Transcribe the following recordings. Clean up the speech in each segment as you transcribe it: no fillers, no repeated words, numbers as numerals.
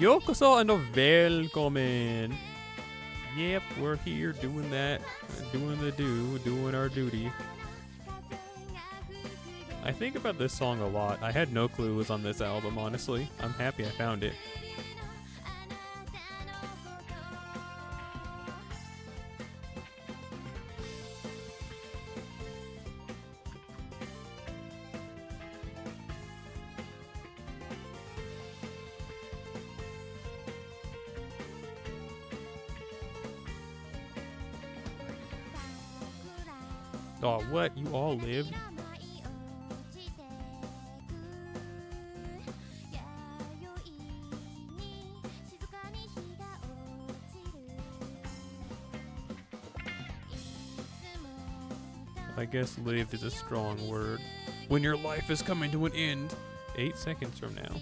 Yokoso and välkommen. Yep, we're here doing that, doing doing our duty. I think about this song a lot. I had no clue it was on this album, honestly. I'm happy I found it. Oh, what? You all lived? I guess lived is a strong word. When your life is coming to an end, 8 seconds from now.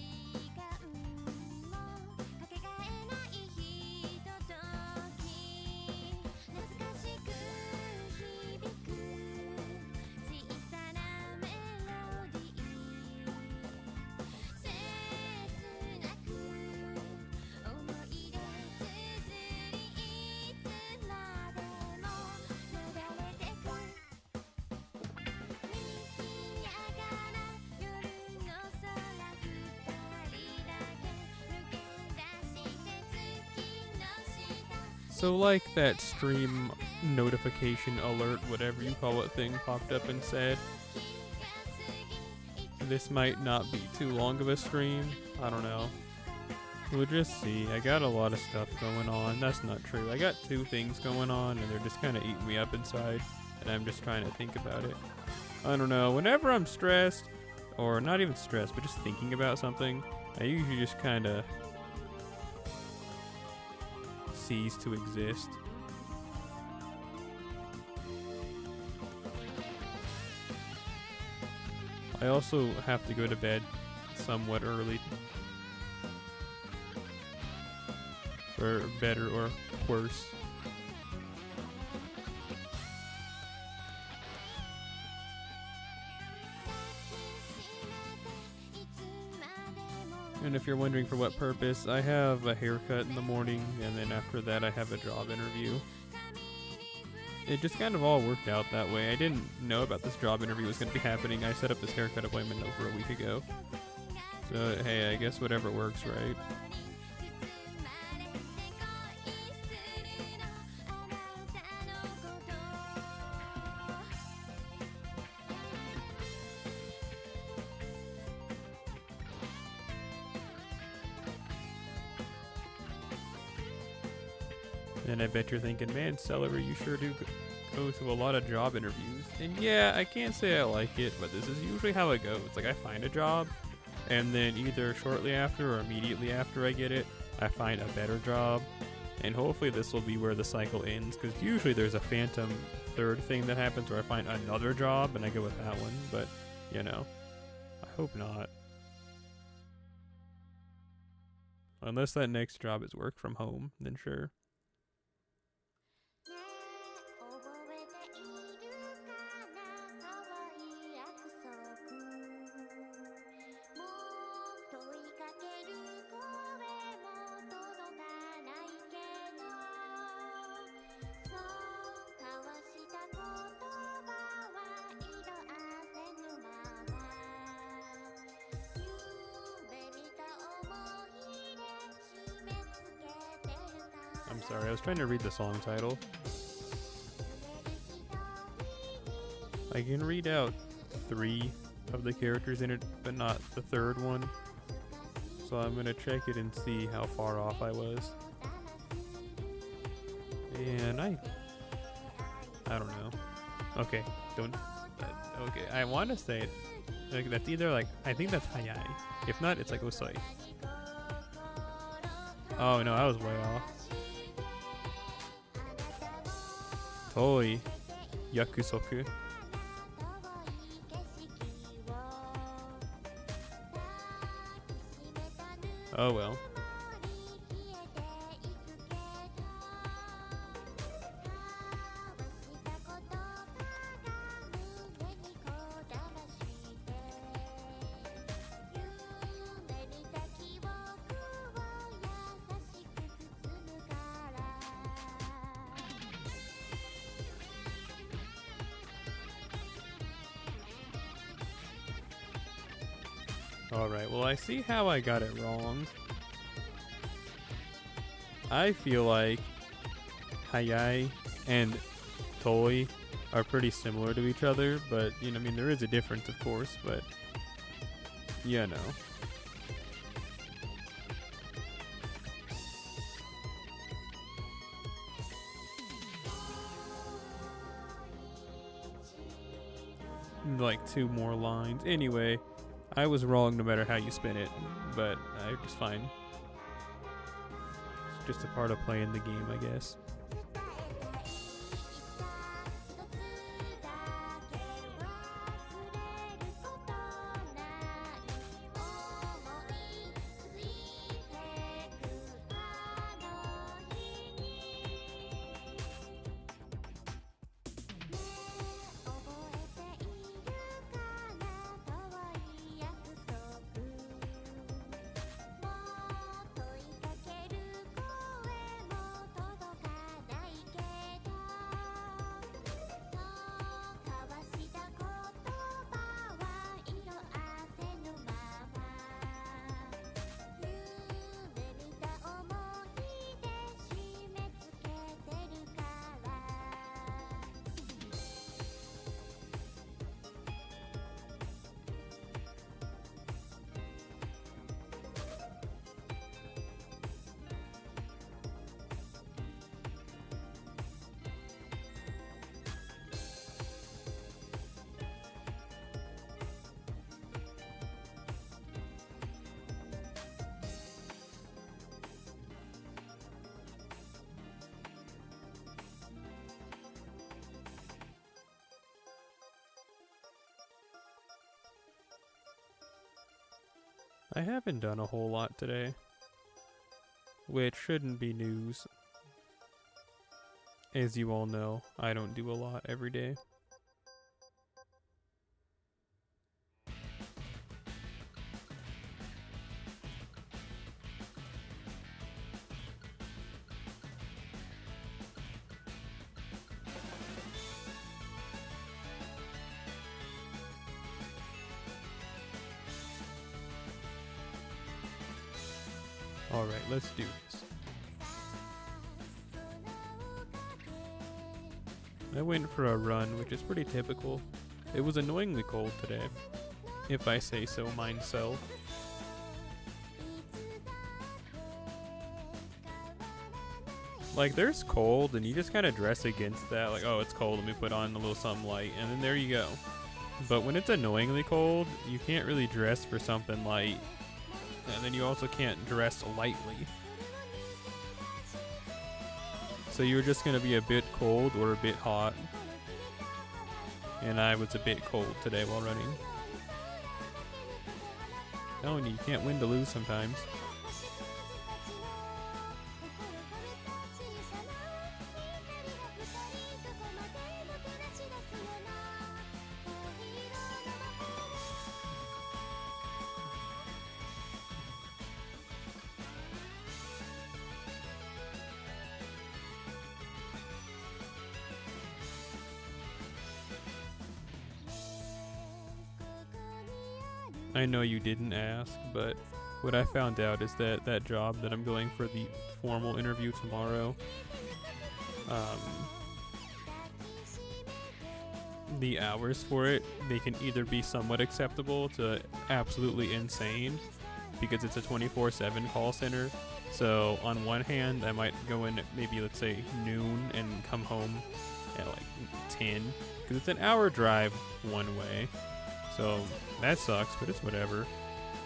So like that stream notification alert, whatever you call it, thing popped up and said, this might not be too long of a stream. I don't know. We'll just see. I got a lot of stuff going on. That's not true. I got 2 things going on and they're just kind of eating me up inside. And I'm just trying to think about it. I don't know. Whenever I'm stressed, or not even stressed, but just thinking about something, I usually just kind of cease to exist. I also have to go to bed somewhat early. For better or worse. And if you're wondering for what purpose, I have a haircut in the morning, and then after that I have a job interview. It just kind of all worked out that way. I didn't know about this job interview was going to be happening. I set up this haircut appointment over a week ago. So, hey, I guess whatever works, right? And I bet you're thinking, man, TheSelleri, you sure do go to a lot of job interviews. And yeah, I can't say I like it, but this is usually how it goes. Like, I find a job, and then either shortly after or immediately after I get it, I find a better job. And hopefully this will be where the cycle ends, because usually there's a phantom third thing that happens where I find another job and I go with that one. But, you know, I hope not. Unless that next job is work from home, then sure. I'm sorry, I was trying to read the song title. I can read out 3 of the characters in it, but not the third one. So I'm gonna check it and see how far off I was. And I don't know. Okay, don't. Okay, I want to say it. Like, that's either like, I think that's hayai. If not, it's like osoi. Oh no, I was way off. Toi yakusoku. Oh well. Alright, well I see how I got it wrong. I feel like Hayai and Toi are pretty similar to each other, but, you know, I mean, there is a difference, of course, but, you know. Like 2 more lines. Anyway, I was wrong no matter how you spin it, but it's fine. It's just a part of playing the game, I guess. I haven't done a whole lot today, which shouldn't be news. As you all know, I don't do a lot every day. Alright, let's do this. I went for a run, which is pretty typical. It was annoyingly cold today, if I say so myself. Like, there's cold, and you just kind of dress against that. Like, oh, it's cold, let me put on a little something light, and then there you go. But when it's annoyingly cold, you can't really dress for something light. And then you also can't dress lightly. So you're just going to be a bit cold or a bit hot. And I was a bit cold today while running. Telling you, you can't win to lose sometimes. I know you didn't ask, but what I found out is that that job that I'm going for the formal interview tomorrow, the hours for it, they can either be somewhat acceptable to absolutely insane because it's a 24/7 call center. So on one hand, I might go in at maybe, let's say, noon and come home at like 10 because it's an hour drive one way. So that sucks, but it's whatever.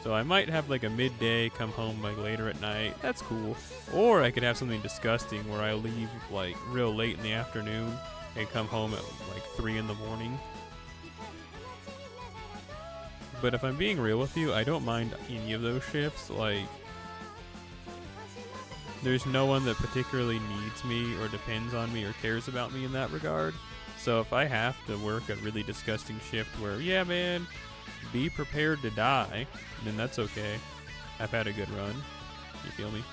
So I might have like a midday, come home like later at night. That's cool. Or I could have something disgusting where I leave like real late in the afternoon and come home at like 3 in the morning. But if I'm being real with you, I don't mind any of those shifts. Like, there's no one that particularly needs me or depends on me or cares about me in that regard. So if I have to work a really disgusting shift where, yeah, man, be prepared to die, then that's okay. I've had a good run. You feel me?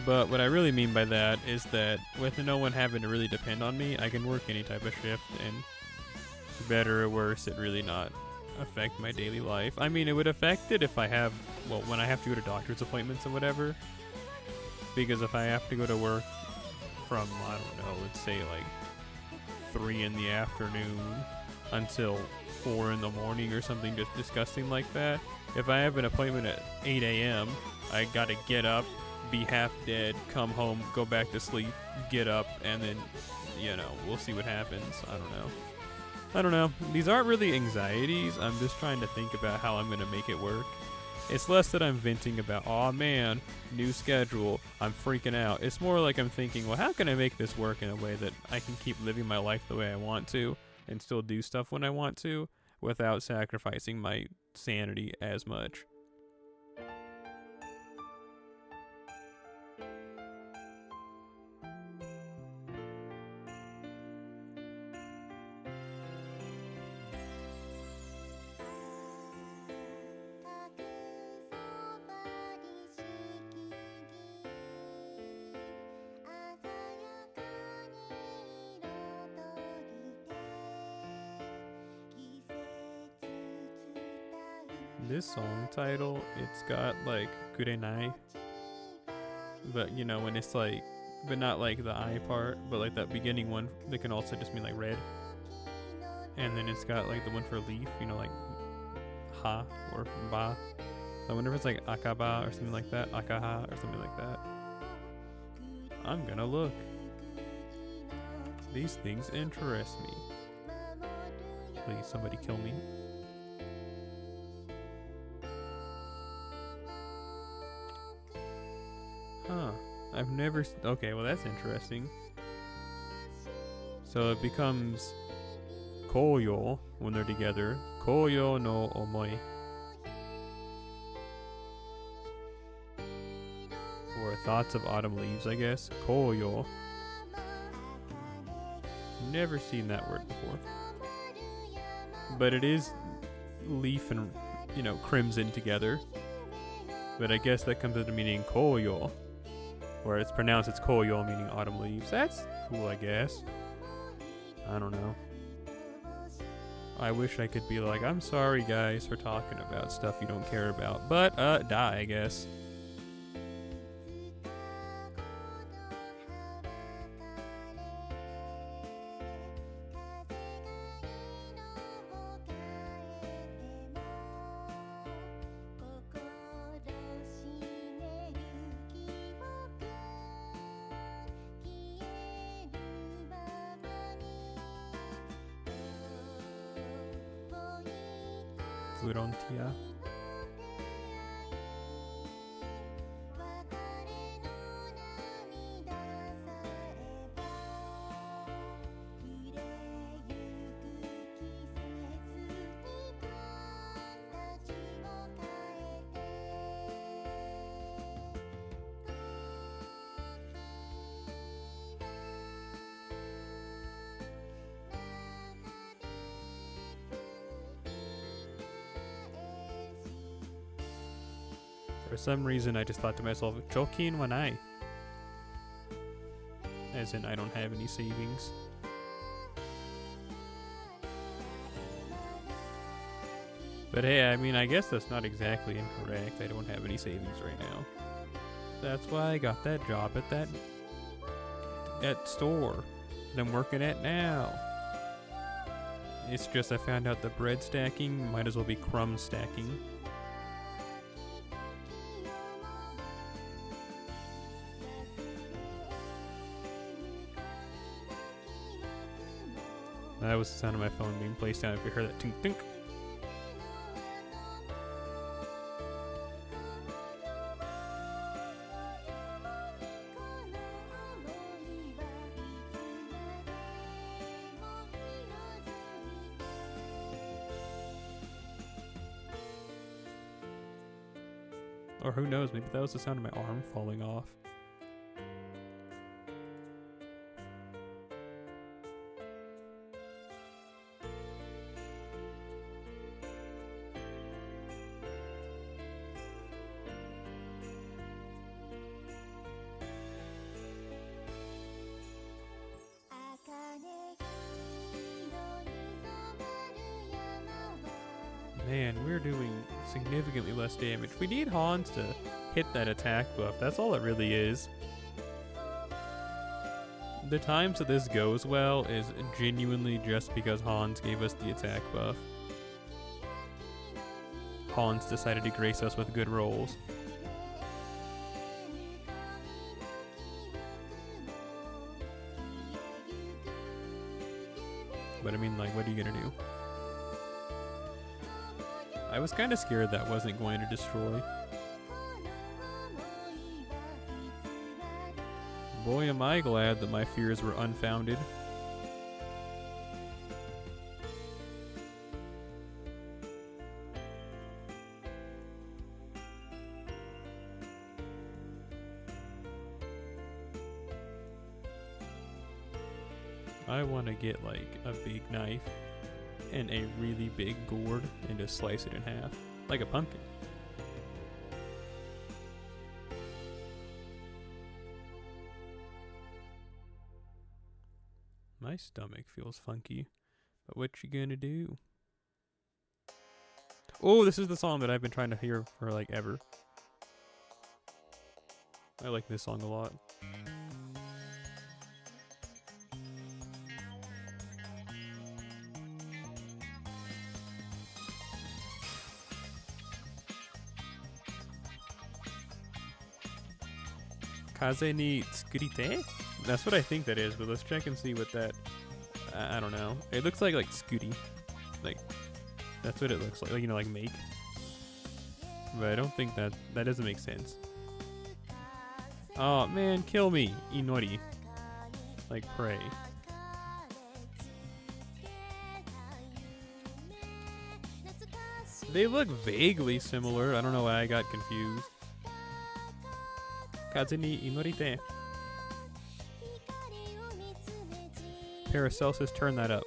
But what I really mean by that is that with no one having to really depend on me, I can work any type of shift and better or worse, it really not affect my daily life. I mean, it would affect it if I have, well, when I have to go to doctor's appointments and whatever. Because if I have to go to work from, I don't know, let's say like 3 in the afternoon until 4 in the morning or something just disgusting like that. If I have an appointment at 8 a.m., I gotta get up, be half dead, come home, go back to sleep, get up, and then, we'll see what happens. I don't know. These aren't really anxieties. I'm just trying to think about how I'm gonna make it work. It's less that I'm venting about, oh man, new schedule, I'm freaking out. It's more like I'm thinking, well, how can I make this work in a way that I can keep living my life the way I want to and still do stuff when I want to without sacrificing my sanity as much? This song title, it's got like Kurenai, but when it's like, but not like the I part, but like that beginning one that can also just mean like red. And then it's got like the one for leaf, like ha or ba. So I wonder if it's like akaba or something like that, akaha or something like that. I'm gonna look. These things interest me. Please, somebody kill me. Huh. I've never... Okay, well that's interesting. So it becomes koyo when they're together. Koyo no omoi. Or thoughts of autumn leaves, I guess. Koyo. Never seen that word before. But it is leaf and, crimson together. But I guess that comes into meaning koyo. Where it's pronounced it's koyo, meaning autumn leaves. That's cool, I guess. I don't know. I wish I could be like, I'm sorry guys for talking about stuff you don't care about. But, die, I guess. Frontier. For some reason, I just thought to myself, "Chokin wa nai," as in I don't have any savings. But hey, I mean, I guess that's not exactly incorrect. I don't have any savings right now. That's why I got that job at that store that I'm working at now. It's just I found out the bread stacking might as well be crumb stacking. That was the sound of my phone being placed down. If you heard that tink tink. Or who knows, maybe that was the sound of my arm falling off. Man, we're doing significantly less damage. We need Hans to hit that attack buff. That's all it really is. The times that this goes well is genuinely just because Hans gave us the attack buff. Hans decided to grace us with good rolls. But I mean, like, what are you gonna do? I was kind of scared that wasn't going to destroy. Boy, am I glad that my fears were unfounded. I want to get like a big knife and a really big gourd and just slice it in half like a pumpkin. My stomach feels funky, but what you gonna do? Oh, this is the song that I've been trying to hear for like ever. I like this song a lot. Kaze ni tsukurite? That's what I think that is, but let's check and see what that... I don't know. It looks like Scooty. Like, that's what it looks like. Like, you know, like make. But I don't think that doesn't make sense. Oh, man, kill me. Inori. Like, pray. They look vaguely similar. I don't know why I got confused. Kaze ni inorite. Paracelsus, turn that up.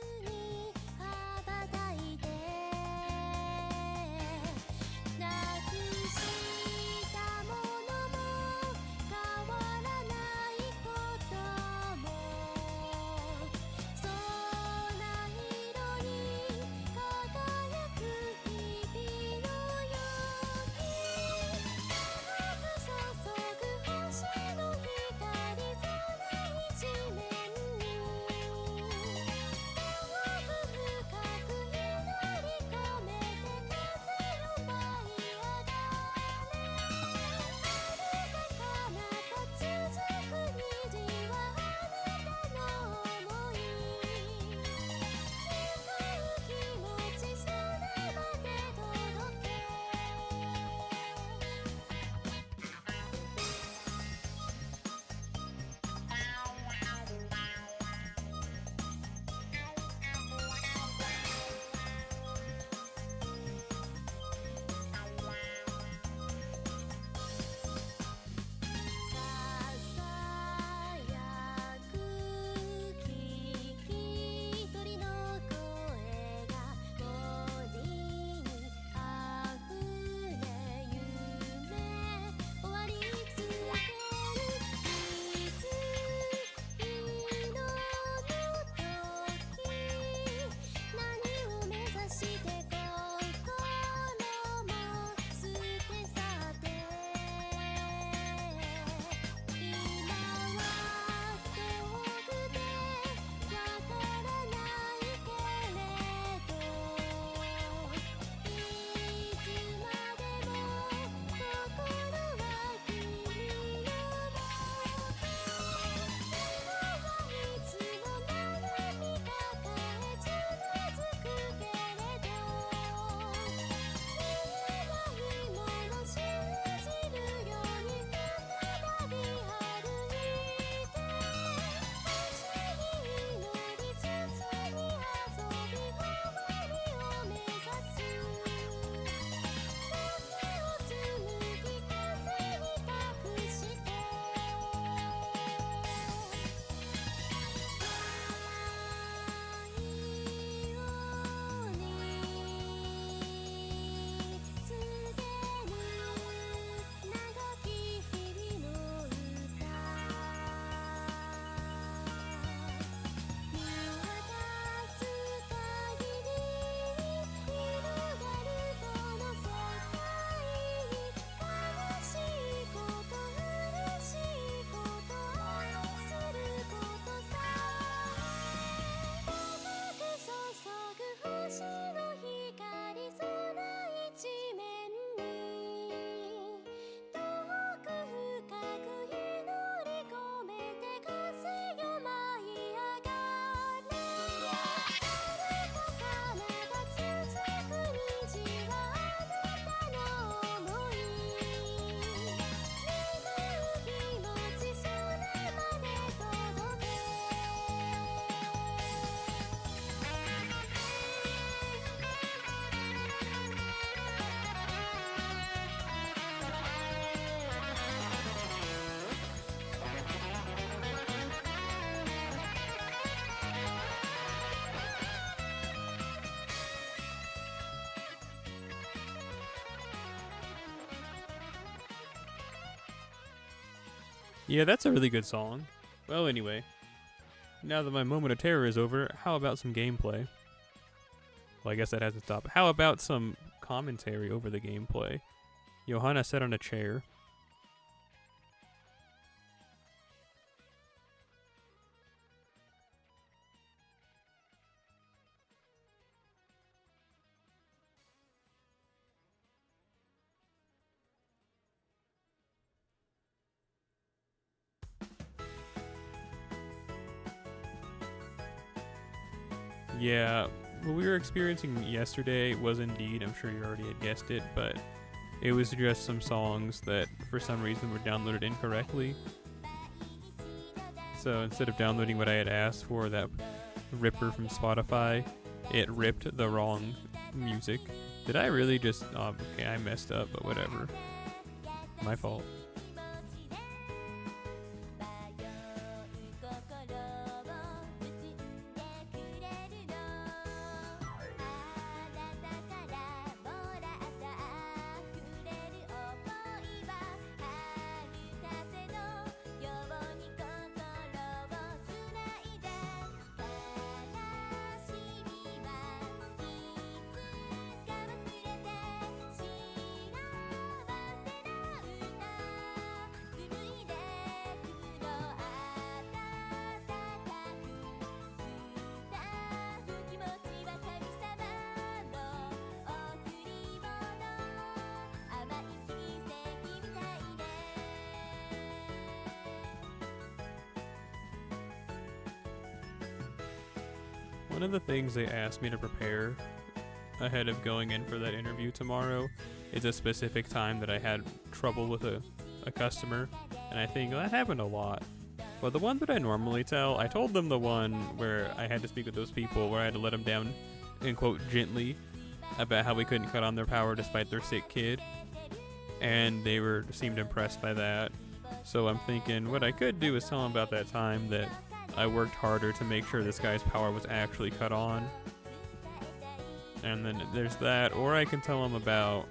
Yeah, that's a really good song. Well, anyway, now that my moment of terror is over, how about some gameplay? Well, I guess that hasn't stopped. How about some commentary over the gameplay? Johanna sat on a chair. Yeah, what we were experiencing yesterday was indeed, I'm sure you already had guessed it, but it was just some songs that for some reason were downloaded incorrectly. So instead of downloading what I had asked for, that ripper from Spotify, it ripped the wrong music. Did I really just... okay, I messed up, but whatever. My fault. One of the things they asked me to prepare ahead of going in for that interview tomorrow is a specific time that I had trouble with a customer, and I think that happened a lot. But the one that I normally tell, I told them the one where I had to speak with those people, where I had to let them down, and quote, gently, about how we couldn't cut on their power despite their sick kid, and they seemed impressed by that. So I'm thinking what I could do is tell them about that time that I worked harder to make sure this guy's power was actually cut on. And then there's that, or I can tell him about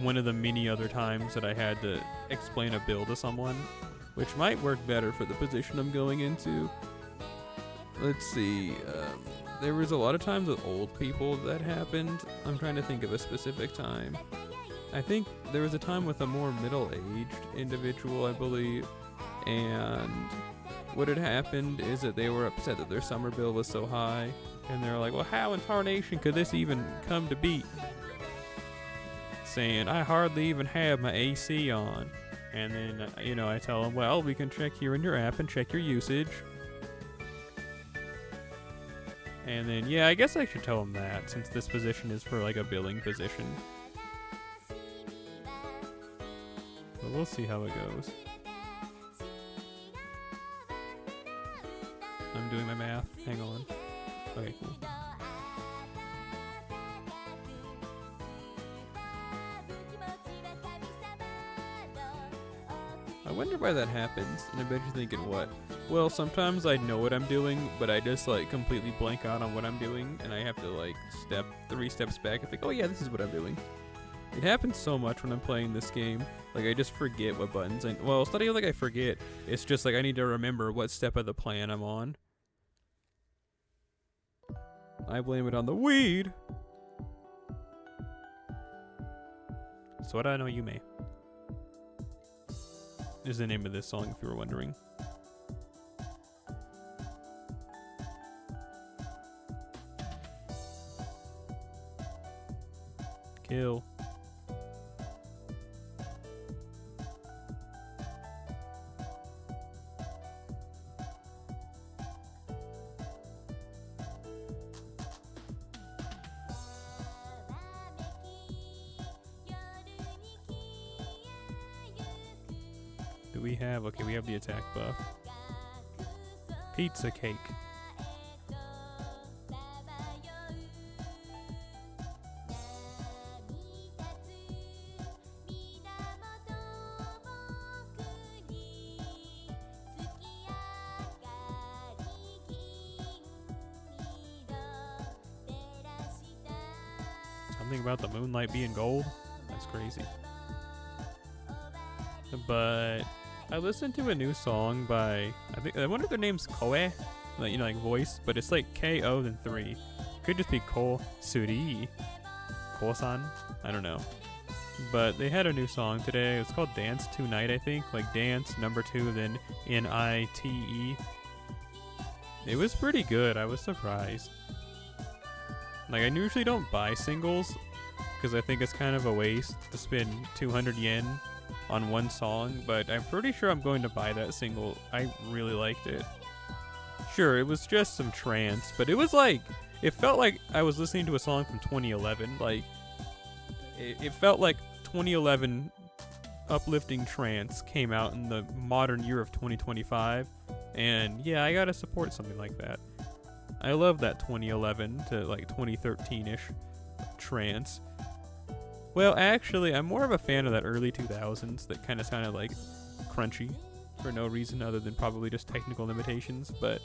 one of the many other times that I had to explain a bill to someone, which might work better for the position I'm going into. Let's see, there was a lot of times with old people that happened. I'm trying to think of a specific time. I think there was a time with a more middle-aged individual, I believe, and what had happened is that they were upset that their summer bill was so high, and they're like, well, how in tarnation could this even come to be? Saying, I hardly even have my AC on. And then, I tell them, well, we can check here in your app and check your usage. And then, yeah, I guess I should tell them that, since this position is for, like, a billing position. But we'll see how it goes. I'm doing my math. Hang on. Okay, cool. I wonder why that happens, and I bet you're thinking, what? Well, sometimes I know what I'm doing, but I just, completely blank out on what I'm doing, and I have to, step 3 steps back and think, oh yeah, this is what I'm doing. It happens so much when I'm playing this game. I just forget what buttons well, it's not even I forget. It's just I need to remember what step of the plan I'm on. I blame it on the weed. So what I know you may is the name of this song, if you were wondering. kill. Do we have, okay, we have the attack buff. Pizza cake. Something about the moonlight being gold? That's crazy. But I listened to a new song by, I wonder if their name's Koe, like, you know, like voice, but it's like K-O then 3. Could just be Ko Suri. Ko-san? I don't know. But they had a new song today. It's called Dance Tonight, I think. Like dance, number 2, then N-I-T-E. It was pretty good. I was surprised. Like, I usually don't buy singles because I think it's kind of a waste to spend 200 yen on one song, but I'm pretty sure I'm going to buy that single. I really liked it. Sure, it was just some trance, but it was like, it felt like I was listening to a song from 2011. Like, it felt like 2011 uplifting trance came out in the modern year of 2025, and yeah, I gotta support something like that. I love that 2011 to like 2013-ish trance. Well, actually, I'm more of a fan of that early 2000s that kind of sounded like crunchy for no reason other than probably just technical limitations. But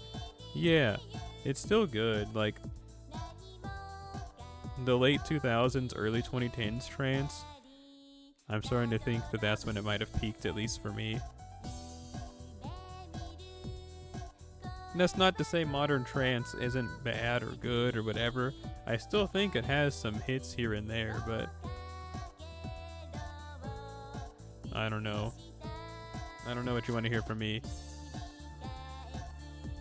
yeah, it's still good. Like the late 2000s, early 2010s trance, I'm starting to think that that's when it might have peaked, at least for me. And that's not to say modern trance isn't bad or good or whatever. I still think it has some hits here and there, but I don't know. I don't know what you want to hear from me.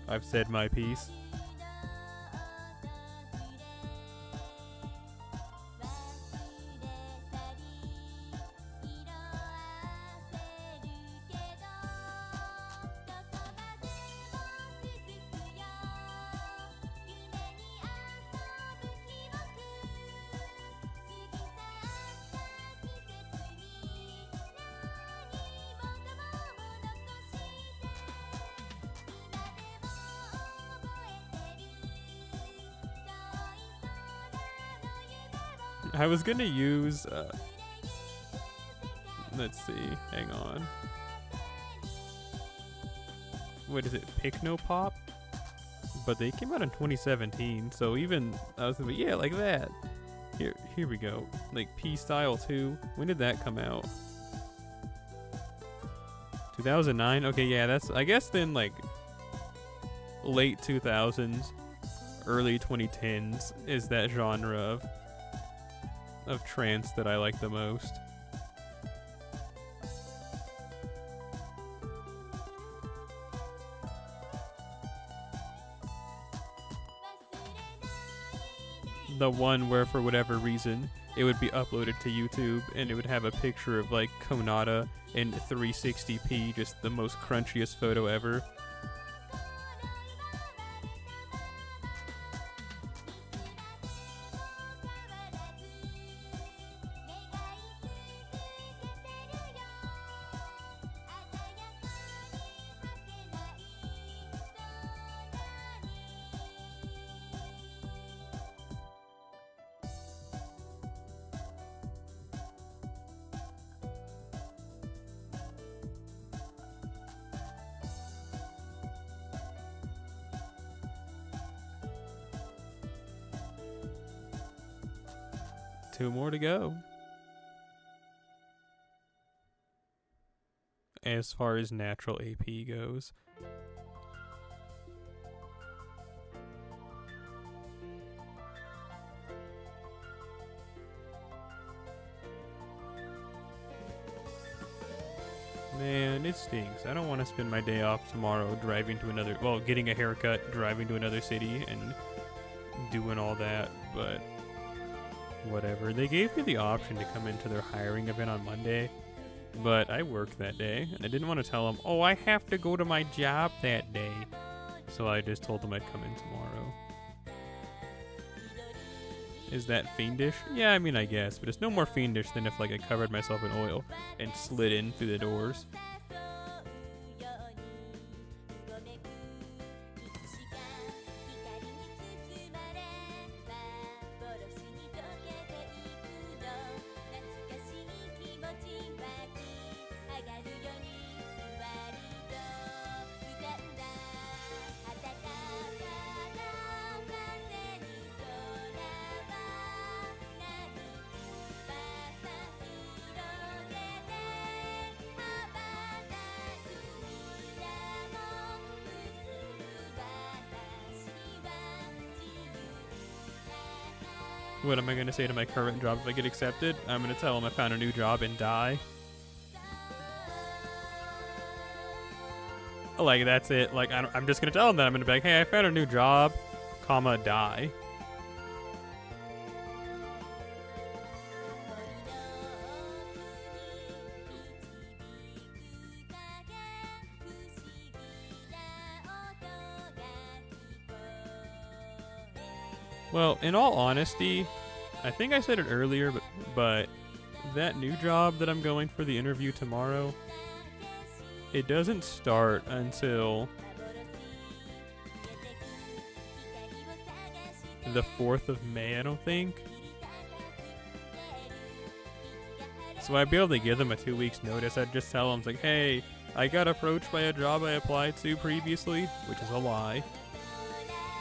I've said my piece. I was gonna use, let's see, hang on. What is it, Picnopop? But they came out in 2017, so even, I was gonna be, yeah, like that. Here we go, like P-Style 2, when did that come out? 2009? Okay, yeah, that's, I guess then like, late 2000s, early 2010s is that genre of trance that I like the most. The one where for whatever reason it would be uploaded to YouTube and it would have a picture of like Konata in 360p, just the most crunchiest photo ever. Two more to go. As far as natural AP goes. Man, it stinks. I don't want to spend my day off tomorrow driving to another, well, getting a haircut, driving to another city, and doing all that, but whatever. They gave me the option to come into their hiring event on Monday, but I worked that day, and I didn't want to tell them, oh, I have to go to my job that day. So I just told them I'd come in tomorrow. Is that fiendish? Yeah, I mean, I guess, but it's no more fiendish than if, like, I covered myself in oil and slid in through the doors. What am I going to say to my current job if I get accepted? I'm going to tell them I found a new job and die. Like, that's it. Like, I'm just going to tell them that. I'm going to be like, hey, I found a new job, comma, die. Well, in all honesty, I think I said it earlier, but that new job that I'm going for the interview tomorrow, it doesn't start until the 4th of May, I don't think. So I'd be able to give them a 2 weeks notice. I'd just tell them, like, hey, I got approached by a job I applied to previously, which is a lie.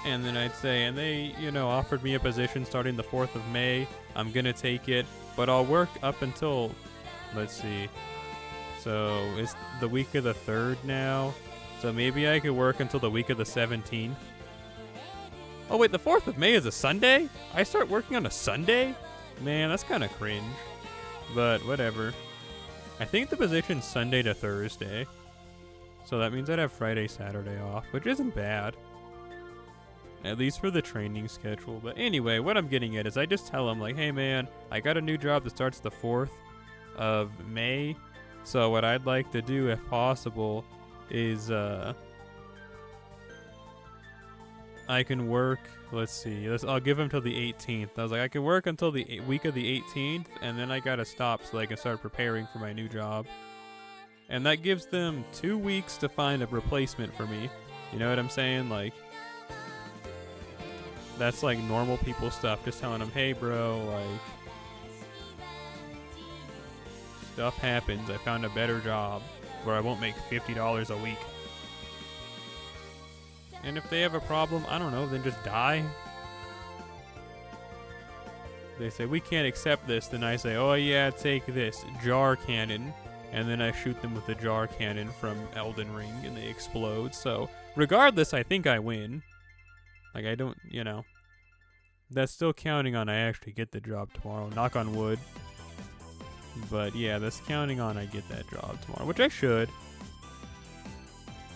And then I'd say, and they, offered me a position starting the 4th of May. I'm going to take it, but I'll work up until, let's see. So it's the week of the 3rd now. So maybe I could work until the week of the 17th. Oh, wait, the 4th of May is a Sunday? I start working on a Sunday? Man, that's kind of cringe. But whatever. I think the position's Sunday to Thursday. So that means I'd have Friday, Saturday off, which isn't bad. At least for the training schedule. But anyway, what I'm getting at is I just tell them, like, hey, man, I got a new job that starts the 4th of May. So what I'd like to do, if possible, is I can work, let's see, I'll give them till the 18th. I was like, I can work until the week of the 18th, and then I got to stop so I can start preparing for my new job. And that gives them 2 weeks to find a replacement for me. You know what I'm saying? Like, that's like normal people stuff. Just telling them, hey, bro, like, stuff happens. I found a better job where I won't make $50 a week. And if they have a problem, I don't know, then just die. They say, we can't accept this. Then I say, oh yeah, take this, jar cannon. And then I shoot them with the jar cannon from Elden Ring and they explode. So regardless, I think I win. Like, I don't, that's still counting on I actually get the job tomorrow. Knock on wood. But yeah, that's counting on I get that job tomorrow, which I should.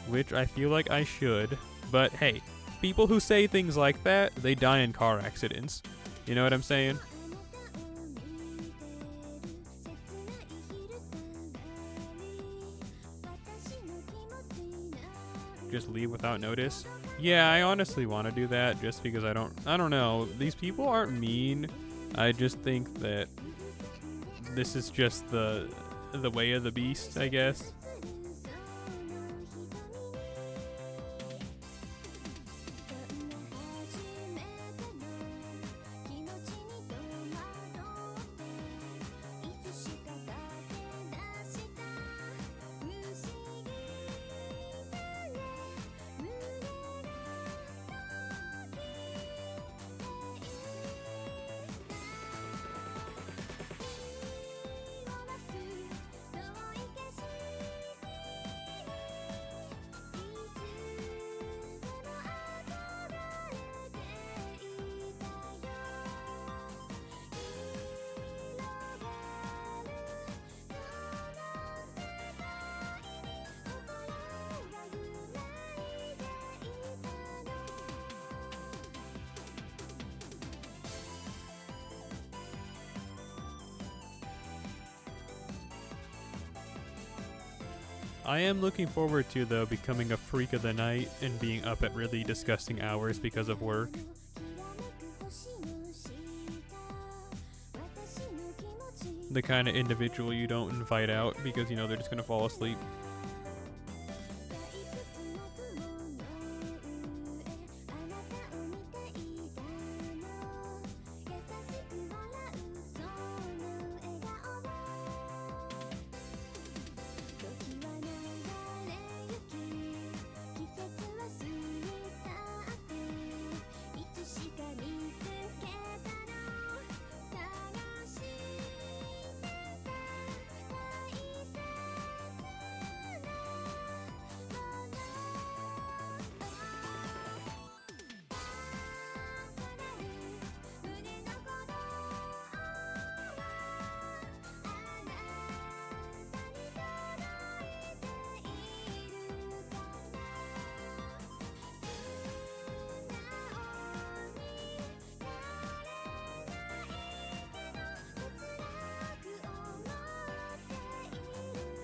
Which I feel like I should. But hey, people who say things like that, they die in car accidents. You know what I'm saying? Just leave without notice. Yeah, I honestly want to do that just because I don't know. These people aren't mean. I just think that this is just the way of the beast, I guess. I am looking forward to, though, becoming a freak of the night and being up at really disgusting hours because of work. The kind of individual you don't invite out because you know they're just gonna fall asleep.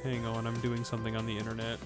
Hang on, I'm doing something on the internet.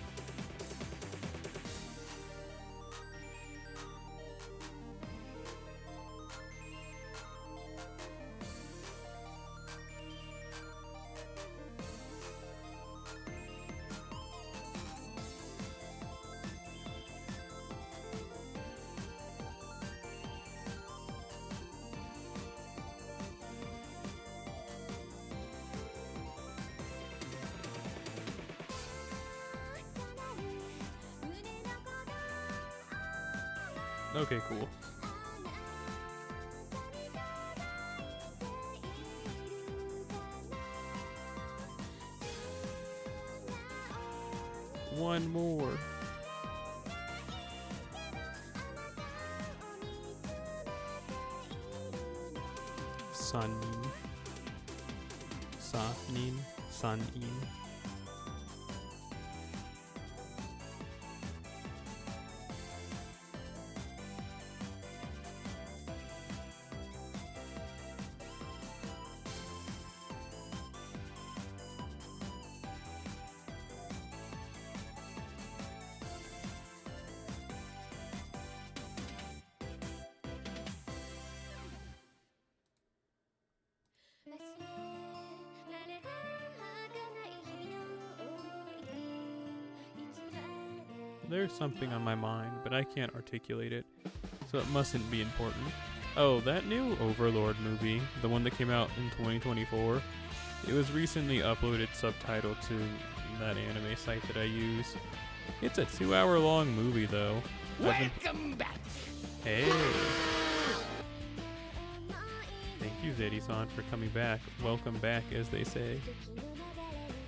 Okay, cool. One more. Sanin. Sanin. Sanin. There's something on my mind, but I can't articulate it, so it mustn't be important. Oh, that new Overlord movie, the one that came out in 2024, it was recently uploaded subtitled to that anime site that I use. It's a 2-hour long movie, though. Welcome back! Hey! Thank you, Zeddy-san, for coming back. Welcome back, as they say.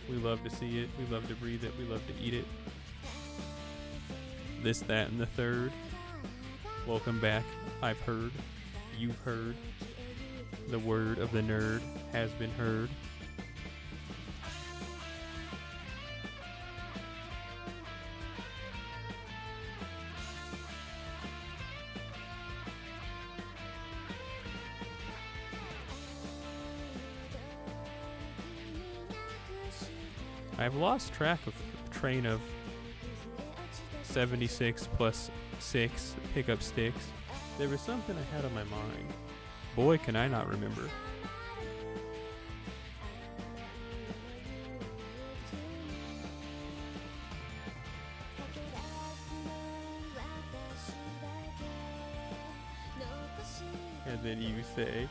We love to see it, we love to breathe it, we love to eat it. This, that, and the third. Welcome back. I've heard. You've heard. The word of the nerd has been heard. I've lost track of the train of 76 plus 6 pickup sticks. There was something I had on my mind. Boy, can I not remember. And then you say,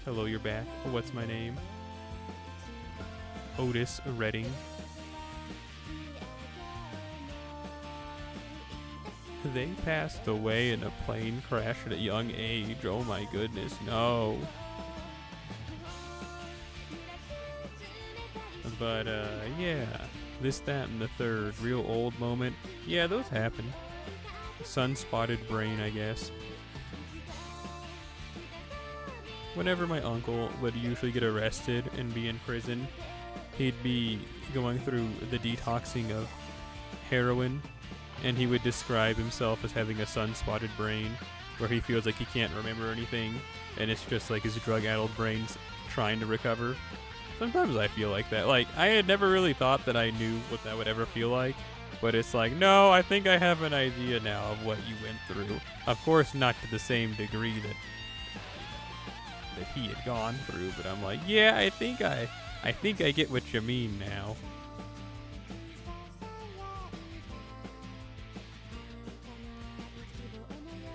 hello, you're back. What's my name? Otis Redding. They passed away in a plane crash at a young age. Oh my goodness, no. But, yeah. This, that, and the third. Real old moment. Yeah, those happen. Sun-spotted brain, I guess. Whenever my uncle would usually get arrested and be in prison, he'd be going through the detoxing of heroin, and he would describe himself as having a sun-spotted brain, where he feels like he can't remember anything, and it's just like his drug-addled brain's trying to recover. Sometimes I feel like that. Like, I had never really thought that I knew what that would ever feel like. But it's like, no, I think I have an idea now of what you went through. Of course, not to the same degree that he had gone through. But I'm like, yeah, I think I get what you mean now.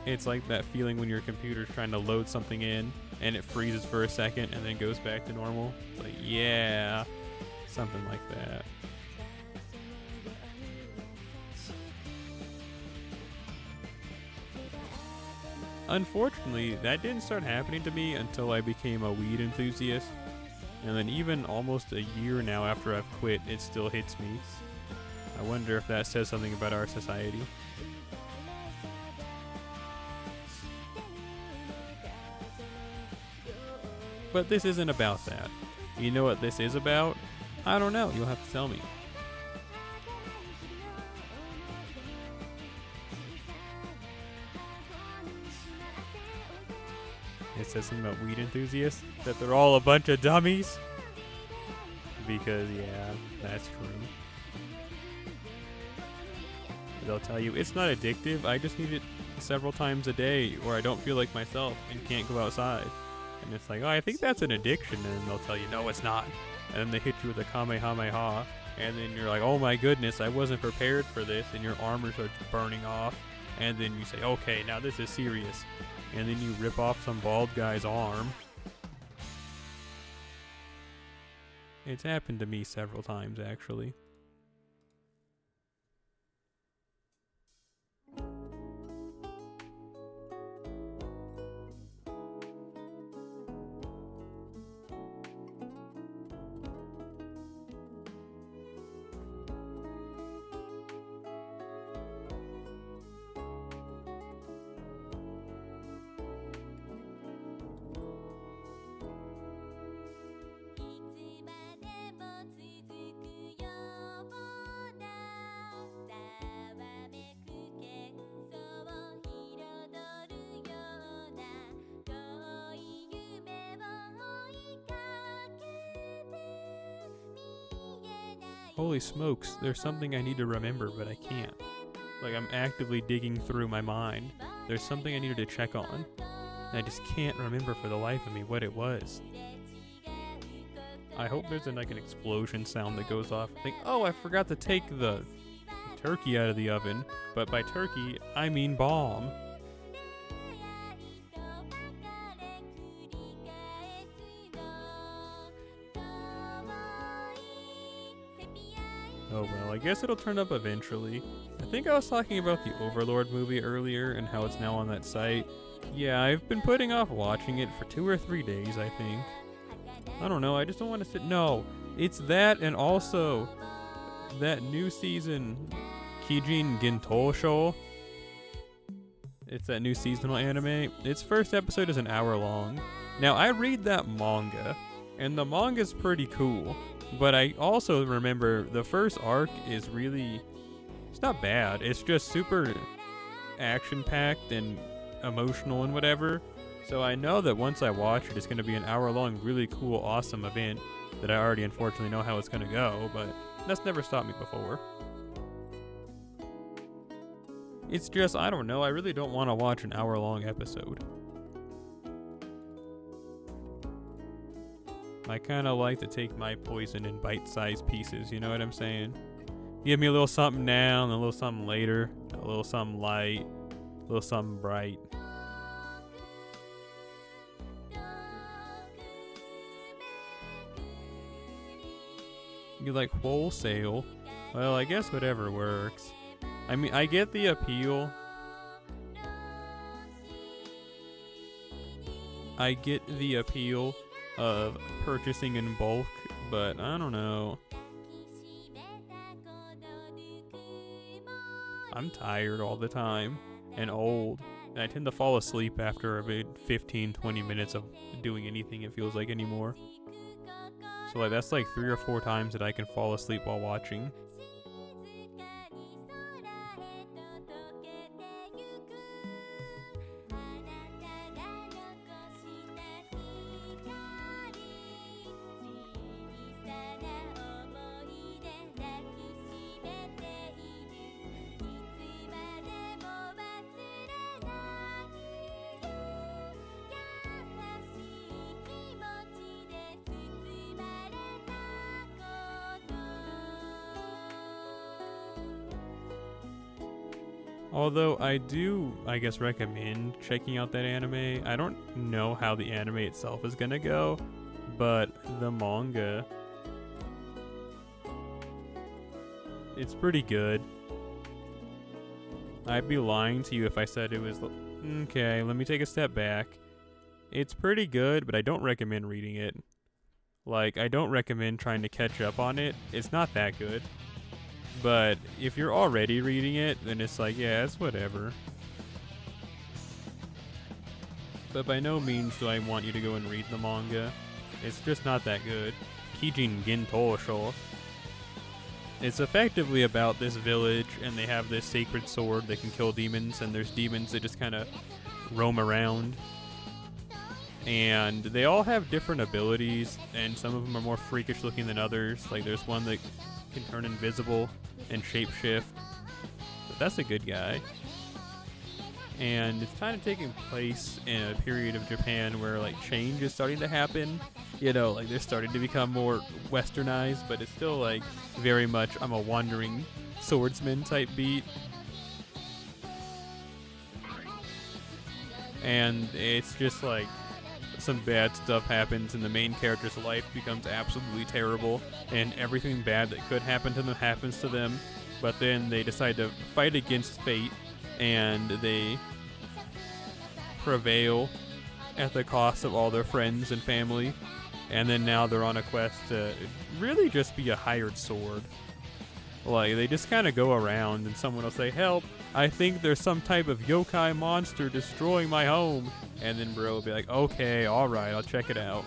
It's like that feeling when your computer's trying to load something in and it freezes for a second and then goes back to normal. It's like, yeah, something like that. Unfortunately, that didn't start happening to me until I became a weed enthusiast. And then even almost a year now after I've quit, it still hits me. I wonder if that says something about our society. But this isn't about that. You know what this is about? I don't know. You'll have to tell me. It says something about weed enthusiasts, that they're all a bunch of dummies. Because, yeah, that's true. They'll tell you, it's not addictive, I just need it several times a day, or I don't feel like myself and can't go outside. And it's like, oh, I think that's an addiction. And then they'll tell you, no, it's not. And then they hit you with a Kamehameha. And then you're like, oh my goodness, I wasn't prepared for this. And your armor starts burning off. And then you say, okay, now this is serious. And then you rip off some bald guy's arm. It's happened to me several times, actually. Holy smokes, there's something I need to remember, but I can't. Like, I'm actively digging through my mind. There's something I needed to check on. And I just can't remember for the life of me what it was. I hope there's an explosion sound that goes off. Like, oh, I forgot to take the turkey out of the oven. But by turkey, I mean bomb. Oh well, I guess it'll turn up eventually. I think I was talking about the Overlord movie earlier and how it's now on that site. Yeah, I've been putting off watching it for 2 or 3 days, I think. I don't know, I just don't want to sit. No, it's that and also that new season, Kijin Gintol Show. It's that new seasonal anime. Its first episode is an hour long. Now, I read that manga, and the manga's pretty cool. But I also remember the first arc is really, it's not bad. It's just super action-packed and emotional and whatever. So I know that once I watch it, it's going to be an hour-long, really cool, awesome event that I already unfortunately know how it's going to go, but that's never stopped me before. It's just, I don't know, I really don't want to watch an hour-long episode. I kind of like to take my poison in bite-sized pieces, you know what I'm saying? Give me a little something now, and a little something later, a little something light, a little something bright. You like wholesale? Well, I guess whatever works. I mean, I get the appeal. I get the appeal of purchasing in bulk, but I don't know. I'm tired all the time and old, and I tend to fall asleep after about 15-20 minutes of doing anything it feels like anymore. So like that's like 3 or 4 times that I can fall asleep while watching. Although I do, I guess, recommend checking out that anime. I don't know how the anime itself is gonna go, but the manga, it's pretty good. I'd be lying to you if I said it was... Okay, let me take a step back. It's pretty good, but I don't recommend reading it. Like, I don't recommend trying to catch up on it. It's not that good. But if you're already reading it, then it's like, yeah, it's whatever. But by no means do I want you to go and read the manga. It's just not that good. Kijin Gintosho. It's effectively about this village, and they have this sacred sword that can kill demons, and there's demons that just kind of roam around. And they all have different abilities, and some of them are more freakish looking than others. Like, there's one that can turn invisible and shapeshift, but that's a good guy. And it's kind of taking place in a period of Japan where, like, change is starting to happen. You know, like, they're starting to become more westernized, but it's still, like, very much I'm a wandering swordsman type beat. And it's just, like, some bad stuff happens and the main character's life becomes absolutely terrible, and everything bad that could happen to them happens to them, but then they decide to fight against fate, and they prevail at the cost of all their friends and family. And then now they're on a quest to really just be a hired sword. Like, they just kind of go around and someone will say, help, I think there's some type of yokai monster destroying my home. And then bro will be like, okay, alright, I'll check it out.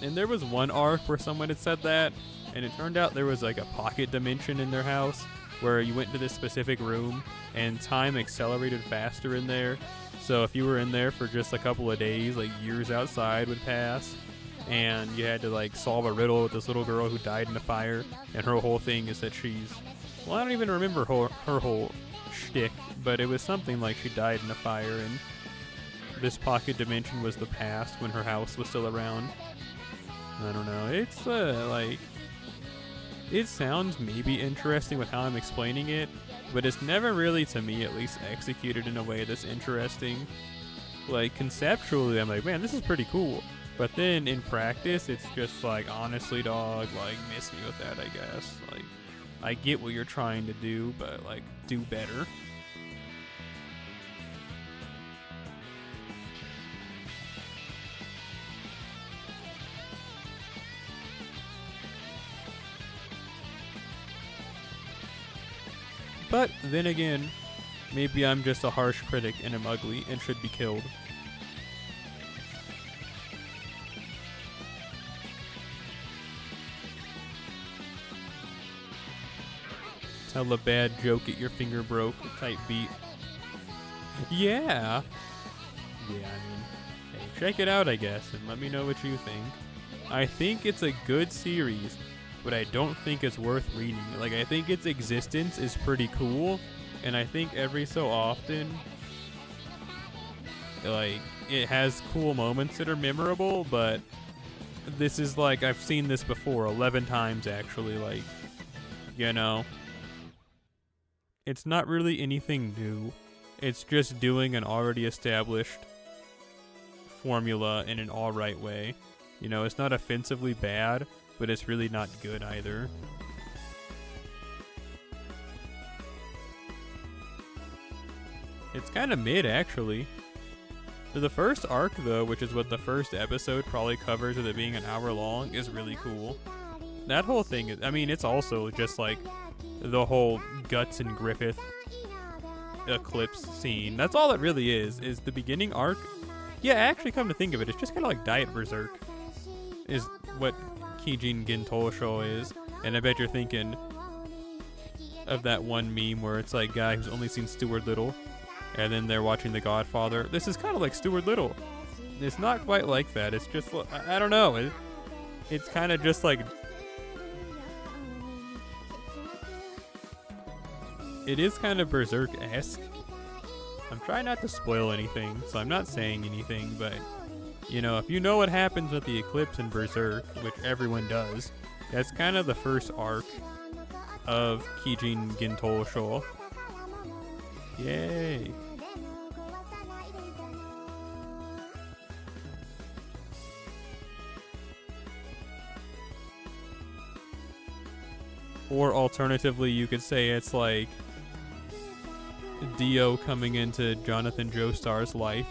And there was one arc where someone had said that, and it turned out there was like a pocket dimension in their house where you went to this specific room and time accelerated faster in there. So if you were in there for just a couple of days, like years outside would pass, and you had to like solve a riddle with this little girl who died in a fire, and her whole thing is that she's, well, I don't even remember her whole shtick, but it was something like she died in a fire, and this pocket dimension was the past when her house was still around. I don't know. It's like, it sounds maybe interesting with how I'm explaining it, but it's never really, to me at least, executed in a way that's interesting. Like, conceptually, I'm like, man, this is pretty cool. But then in practice, it's just like, honestly, dog, like, miss me with that, I guess. Like, I get what you're trying to do, but, like, do better. But then again, maybe I'm just a harsh critic and am ugly and should be killed. Tell a bad joke, get your finger broke type beat. Yeah. Yeah, I mean, hey, check it out, I guess, and let me know what you think. I think it's a good series, but I don't think it's worth reading. Like, I think its existence is pretty cool, and I think every so often, like, it has cool moments that are memorable, but this is like, I've seen this before 11 times, actually, like, you know, it's not really anything new. It's just doing an already established formula in an alright way. You know, it's not offensively bad, but it's really not good either. It's kind of mid, actually. So the first arc, though, which is what the first episode probably covers with it being an hour long, is really cool. That whole thing is, I mean, it's also just like the whole Guts and Griffith eclipse scene. That's all it really is the beginning arc. Yeah, actually, come to think of it, it's just kind of like Diet Berserk is what Kijin Gintosho is. And I bet you're thinking of that one meme where it's like guy who's only seen Stuart Little, and then they're watching The Godfather. This is kind of like Stuart Little. It's not quite like that. It's just, I don't know. It's kind of just like, it is kind of Berserk-esque. I'm trying not to spoil anything, so I'm not saying anything, but, you know, if you know what happens with the eclipse in Berserk, which everyone does, that's kind of the first arc of Kijin Gintosho. Yay. Or alternatively, you could say it's like Dio coming into Jonathan Joestar's life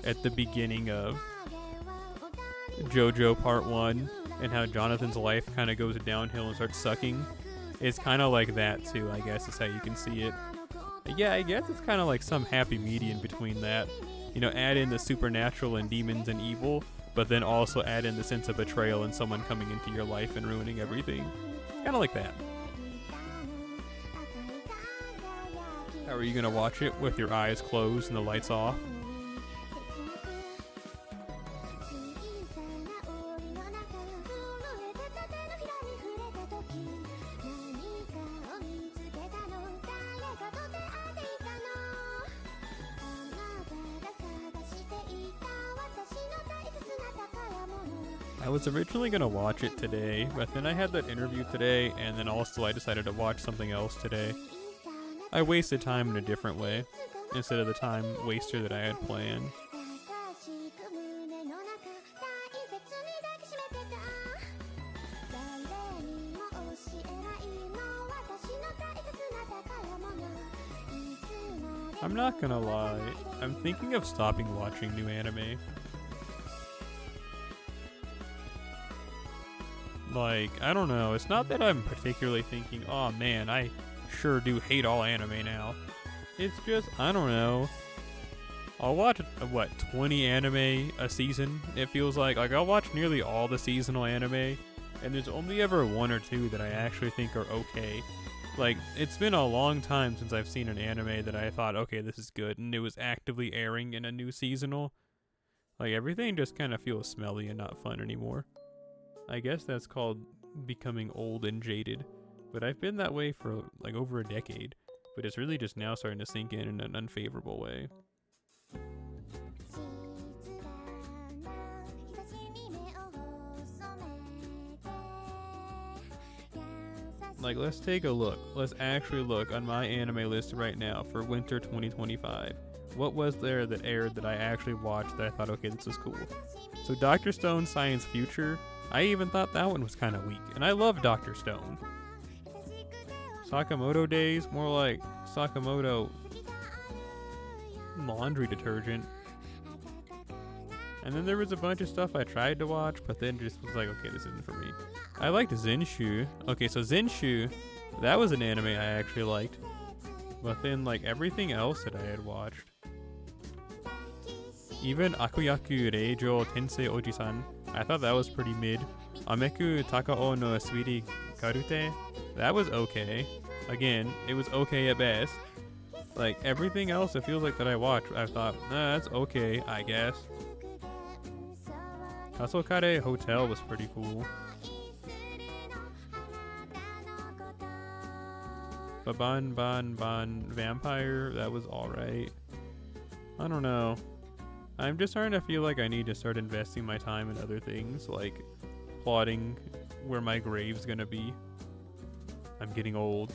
at the beginning of JoJo Part 1 and how Jonathan's life kind of goes downhill and starts sucking. It's kind of like that too, I guess is how you can see it. Yeah, I guess it's kind of like some happy median between that. You know, add in the supernatural and demons and evil, but then also add in the sense of betrayal and someone coming into your life and ruining everything. Kind of like that. How are you going to watch it with your eyes closed and the lights off? I was originally going to watch it today, but then I had that interview today, and then also I decided to watch something else today. I wasted time in a different way, instead of the time waster that I had planned. I'm not gonna lie, I'm thinking of stopping watching new anime. Like, I don't know, it's not that I'm particularly thinking, oh man, I sure do hate all anime now. It's just, I don't know. I'll watch, 20 anime a season, it feels like. Like, I'll watch nearly all the seasonal anime, and there's only ever one or two that I actually think are okay. Like, it's been a long time since I've seen an anime that I thought, okay, this is good, and it was actively airing in a new seasonal. Like, everything just kind of feels smelly and not fun anymore. I guess that's called becoming old and jaded. But I've been that way for like over a decade. But it's really just now starting to sink in an unfavorable way. Like, let's take a look. Let's actually look on my anime list right now for winter 2025. What was there that aired that I actually watched that I thought, okay, this is cool? So Dr. Stone Science Future, I even thought that one was kind of weak. And I love Dr. Stone. Sakamoto Days, more like Sakamoto laundry detergent. And then there was a bunch of stuff I tried to watch, but then just was like, okay, this isn't for me. I liked Zenshu. Okay, so Zenshu, that was an anime I actually liked. But then, like, everything else that I had watched. Even Akuyaku Reijo Tensei Oji-san, I thought that was pretty mid. Ameku Takao no Sweetie Karute, that was okay. Again, it was okay at best. Like, everything else it feels like that I watched, I thought, nah, that's okay, I guess. Kasokare Hotel was pretty cool. Baban Vampire, that was alright. I don't know. I'm just starting to feel like I need to start investing my time in other things, like plotting where my grave's gonna be. I'm getting old.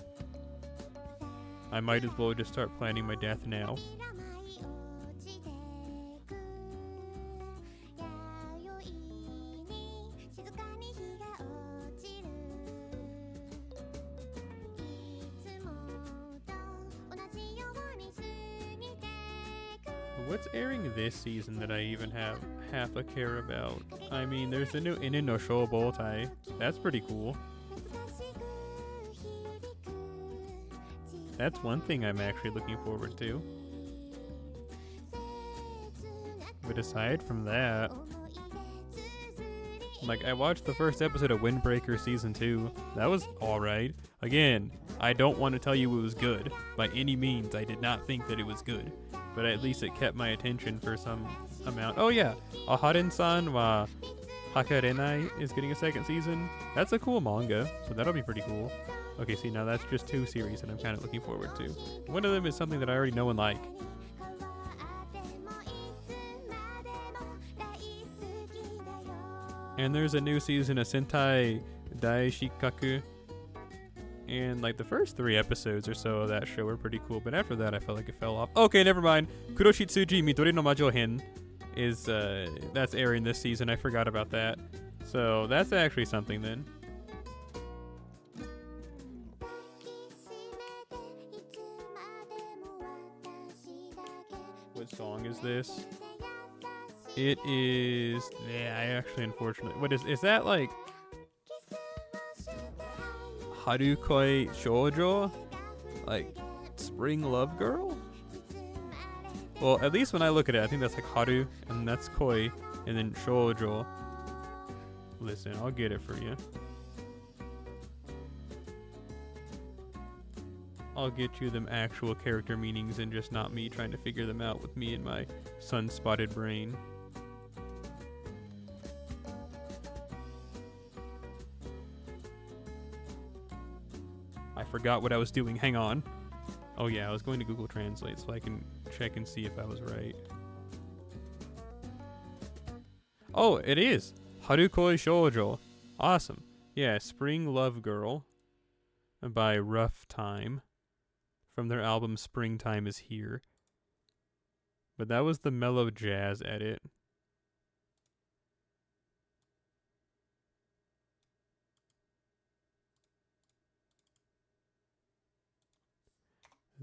I might as well just start planning my death now. What's airing this season that I even have half a care about? I mean, there's the new Inen no Shoubotai. That's pretty cool. That's one thing I'm actually looking forward to. But aside from that, like, I watched the first episode of Windbreaker Season 2. That was alright. Again, I don't want to tell you it was good. By any means, I did not think that it was good. But at least it kept my attention for some amount. Oh yeah, Aharen-san wa Hakarenai is getting a second season. That's a cool manga, so that'll be pretty cool. Okay, see, now that's just two series that I'm kind of looking forward to. One of them is something that I already know and like. And there's a new season of Sentai Daishikaku. And like the first 3 episodes or so of that show were pretty cool, but after that I felt like it fell off. Okay, never mind. Kuroshitsuji Midori no Majo Hen is that's airing this season. I forgot about that. So that's actually something then. What song is this? It is. Yeah, I actually, unfortunately. What is that like? Harukoi Shoujo? Like, Spring Love Girl? Well, at least when I look at it, I think that's like Haru, and that's Koi, and then Shoujo. Listen, I'll get it for you. I'll get you them actual character meanings and just not me trying to figure them out with me and my sun-spotted brain. I forgot what I was doing. Hang on. Oh yeah, I was going to Google Translate so I can check and see if I was right. Oh, it is. Harukoi Shoujo. Awesome. Yeah, Spring Love Girl by Rough Time from their album Springtime is Here. But that was the mellow jazz edit.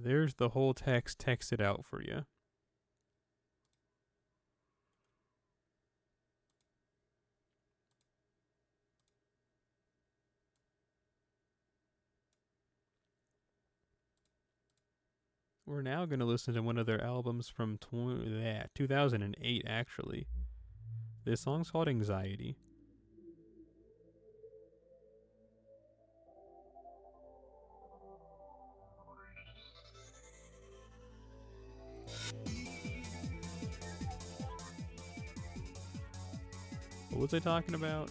There's the whole text texted out for you. We're now going to listen to one of their albums from 2008, actually. This song's called Anxiety. What was I talking about?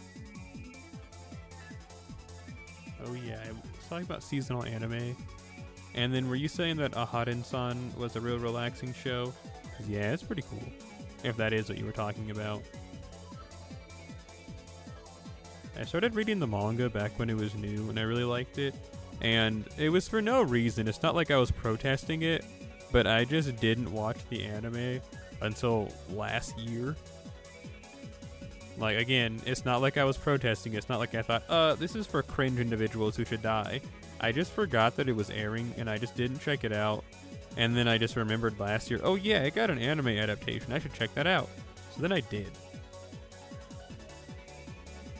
Oh yeah, I was talking about seasonal anime. And then were you saying that Aharen-san was a real relaxing show? Yeah, it's pretty cool. If that is what you were talking about. I started reading the manga back when it was new and I really liked it. And it was for no reason. It's not like I was protesting it, but I just didn't watch the anime until last year. Like, again, it's not like I was protesting. It's not like I thought, this is for cringe individuals who should die. I just forgot that it was airing, and I just didn't check it out. And then I just remembered last year, oh yeah, it got an anime adaptation. I should check that out. So then I did.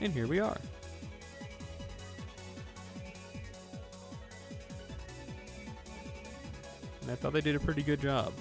And here we are. And I thought they did a pretty good job.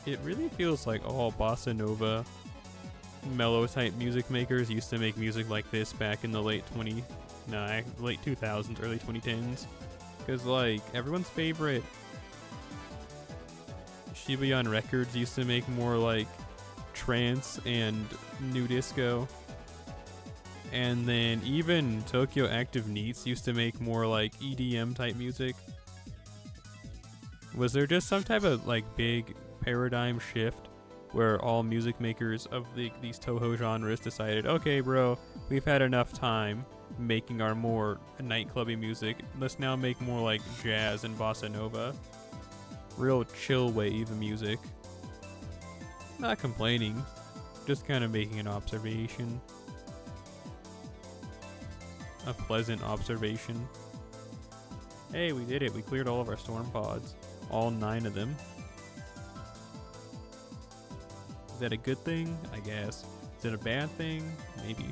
It really feels like all bossa nova, mellow type music makers used to make music like this back in the late 2000s, early 2010s. Because like everyone's favorite Shibuyan Records used to make more like trance and new disco. And then even Tokyo Active Neats used to make more like EDM type music. Was there just some type of like big paradigm shift where all music makers of these Toho genres decided, okay, bro, we've had enough time making our more nightclubby music. Let's now make more like jazz and bossa nova. Real chill wave music. Not complaining, just kind of making an observation. A pleasant observation. Hey, we did it. We cleared all of our storm pods. All 9 of them. Is that a good thing? I guess. Is it a bad thing? Maybe.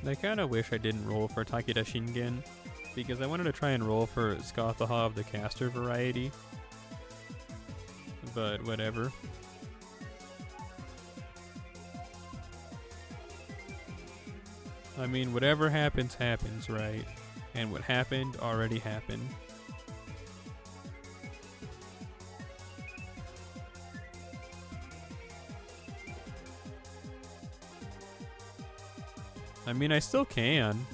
I kind of wish I didn't roll for Takeda Shingen, because I wanted to try and roll for Skathaha of the caster variety. But whatever. I mean, whatever happens, happens, right? And what happened already happened. I mean, I still can.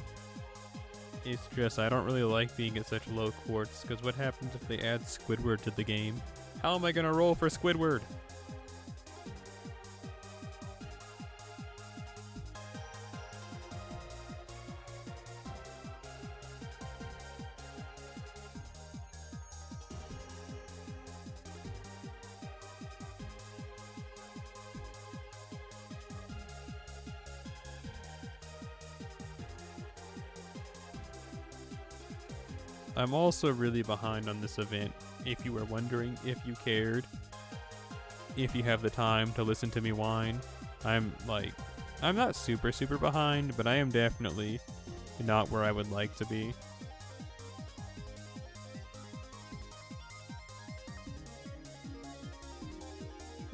It's just I don't really like being at such low quartz, because what happens if they add Squidward to the game? How am I gonna roll for Squidward? I'm also really behind on this event, if you were wondering, if you cared, if you have the time to listen to me whine. I'm not super behind, but I am definitely not where I would like to be.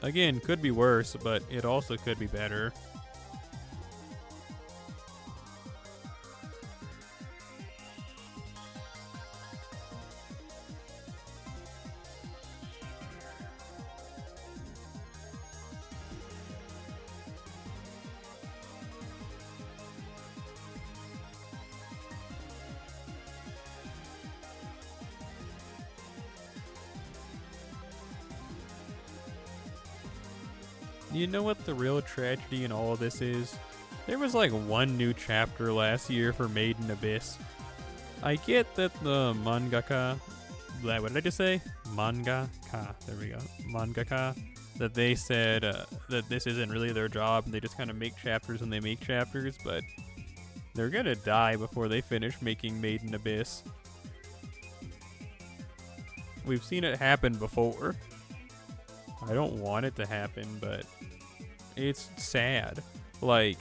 Again, could be worse, but it also could be better. You know what the real tragedy in all of this is? There was like one new chapter last year for Made in Abyss. I get that the mangaka, what did I just say? Mangaka, there we go. Mangaka, that they said that this isn't really their job and they just kind of make chapters when they make chapters, but they're gonna die before they finish making Made in Abyss. We've seen it happen before. I don't want it to happen, but it's sad. Like,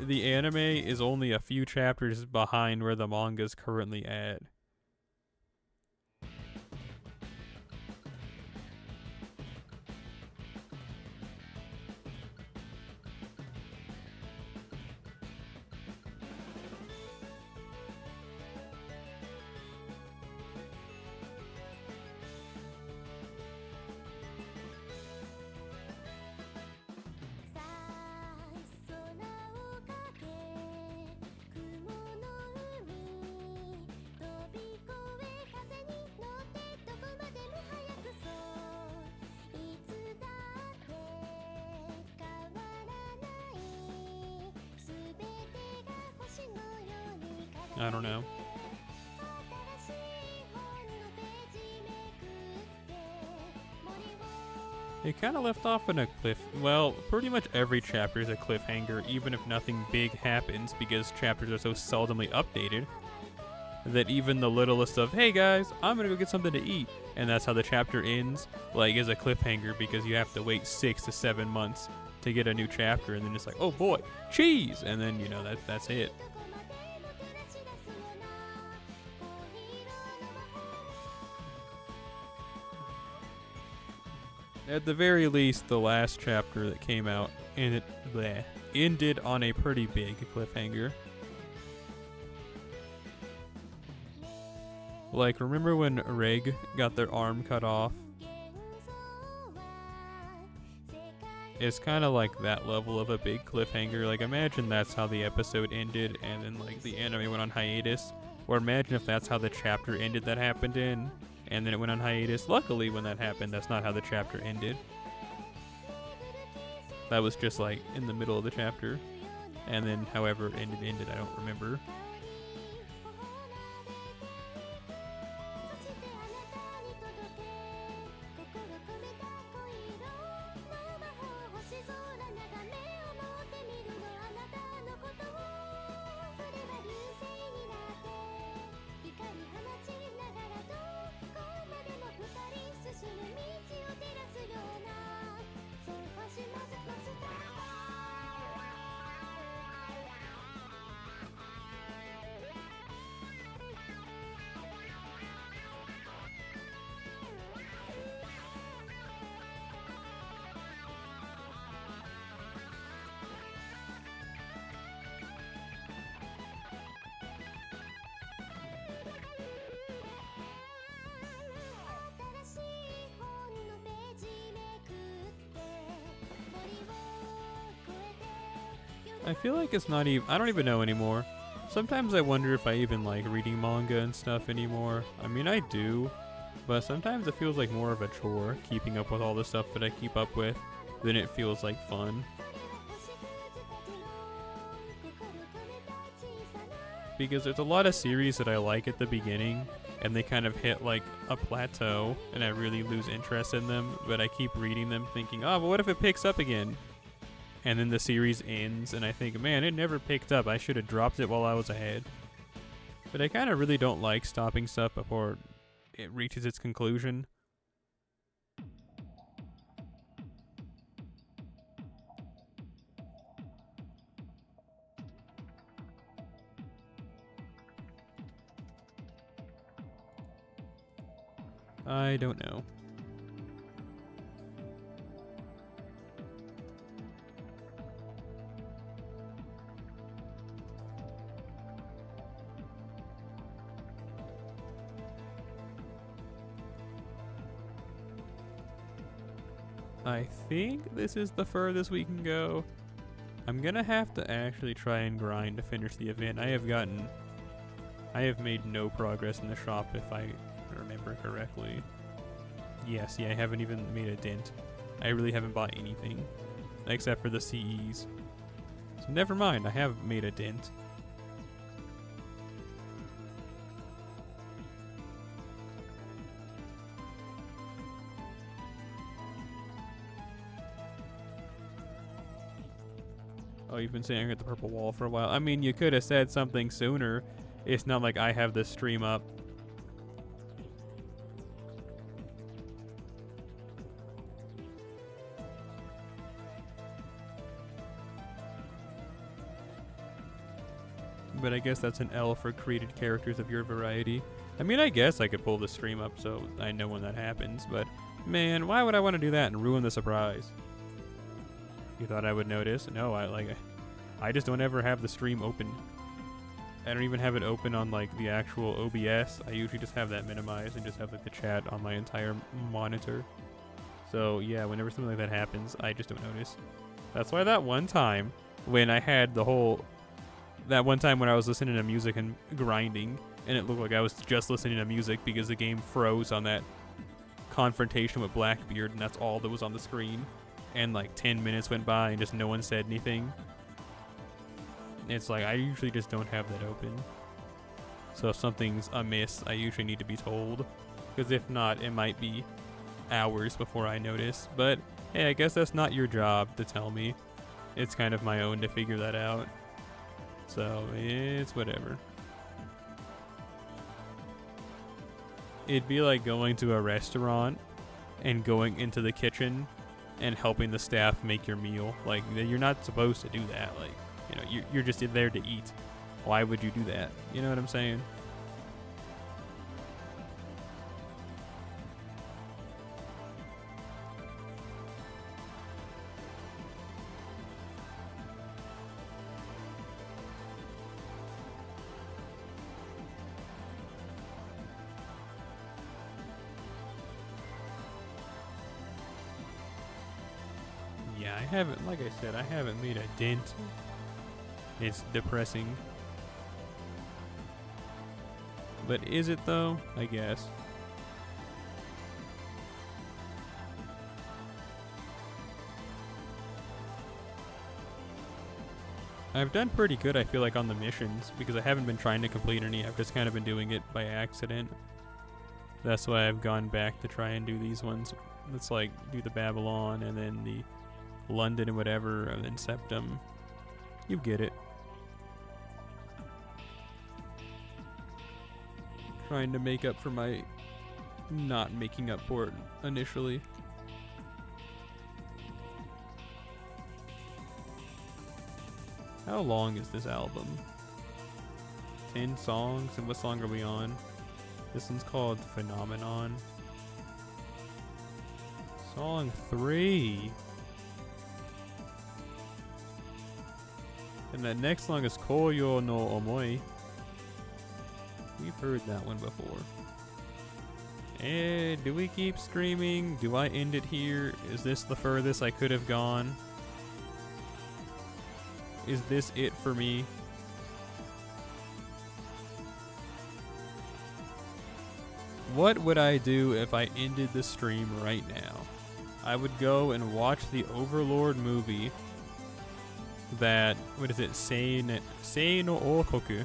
the anime is only a few chapters behind where the manga's currently at. I don't know. It kind of left off in a cliff. Well, pretty much every chapter is a cliffhanger, even if nothing big happens, because chapters are so seldomly updated that even the littlest of, hey guys, I'm gonna go get something to eat, and that's how the chapter ends, like, is a cliffhanger, because you have to wait 6 to 7 months to get a new chapter, and then it's like, oh boy, cheese, and then, you know, that's it. At the very least, the last chapter that came out, and it ended on a pretty big cliffhanger. Like, remember when Reg got their arm cut off? It's kind of like that level of a big cliffhanger. Like, imagine that's how the episode ended, and then, like, the anime went on hiatus. Or imagine if that's how the chapter ended that happened in, and then it went on hiatus. Luckily, when that happened, that's not how the chapter ended. That was just, like, in the middle of the chapter. And then, however it ended, I don't remember. I feel like it's not even, I don't even know anymore. Sometimes I wonder if I even like reading manga and stuff anymore. I mean, I do, but sometimes it feels like more of a chore keeping up with all the stuff that I keep up with than it feels like fun. Because there's a lot of series that I like at the beginning and they kind of hit like a plateau and I really lose interest in them, but I keep reading them thinking, oh, but what if it picks up again? And then the series ends and I think, man, it never picked up. I should have dropped it while I was ahead. But I kind of really don't like stopping stuff before it reaches its conclusion. I don't know. I think this is the furthest we can go. I'm gonna have to actually try and grind to finish the event. I have made no progress in the shop if I remember correctly. Yes, yeah, I haven't even made a dent. I really haven't bought anything except for the CEs. So never mind, I have made a dent. Oh, you've been staring at the purple wall for a while. I mean, you could have said something sooner. It's not like I have this stream up. But I guess that's an L for created characters of your variety. I mean, I guess I could pull the stream up so I know when that happens, but man, why would I want to do that and ruin the surprise? You thought I would notice? No, I just don't ever have the stream open. I don't even have it open on like the actual OBS. I usually just have that minimized and just have like the chat on my entire monitor. So yeah, whenever something like that happens, I just don't notice. That's why that one time when I had that one time when I was listening to music and grinding, and it looked like I was just listening to music because the game froze on that confrontation with Blackbeard, and that's all that was on the screen. And like 10 minutes went by and just no one said anything. It's like I usually just don't have that open. So if something's amiss, I usually need to be told. Because if not, it might be hours before I notice. But hey, I guess that's not your job to tell me. It's kind of my own to figure that out. So it's whatever. It'd be like going to a restaurant and going into the kitchen and helping the staff make your meal. Like, you're not supposed to do that. Like, you know, you're just there to eat. Why would you do that? You know what I'm saying? Yeah, I haven't, like I said, I haven't made a dent. It's depressing. But is it though? I guess. I've done pretty good, I feel like, on the missions, because I haven't been trying to complete any. I've just kind of been doing it by accident. That's why I've gone back to try and do these ones. Let's like do the Babylon and then the London and whatever, and then Septum. You get it. Trying to make up for my not making up for it initially. How long is this album? 10 songs? And what song are we on? This one's called Phenomenon. Song 3. And that next song is Koyo no Omoi. We've heard that one before. And do we keep streaming? Do I end it here? Is this the furthest I could have gone? Is this it for me? What would I do if I ended the stream right now? I would go and watch the Overlord movie that, what is it, Sei no Okoku.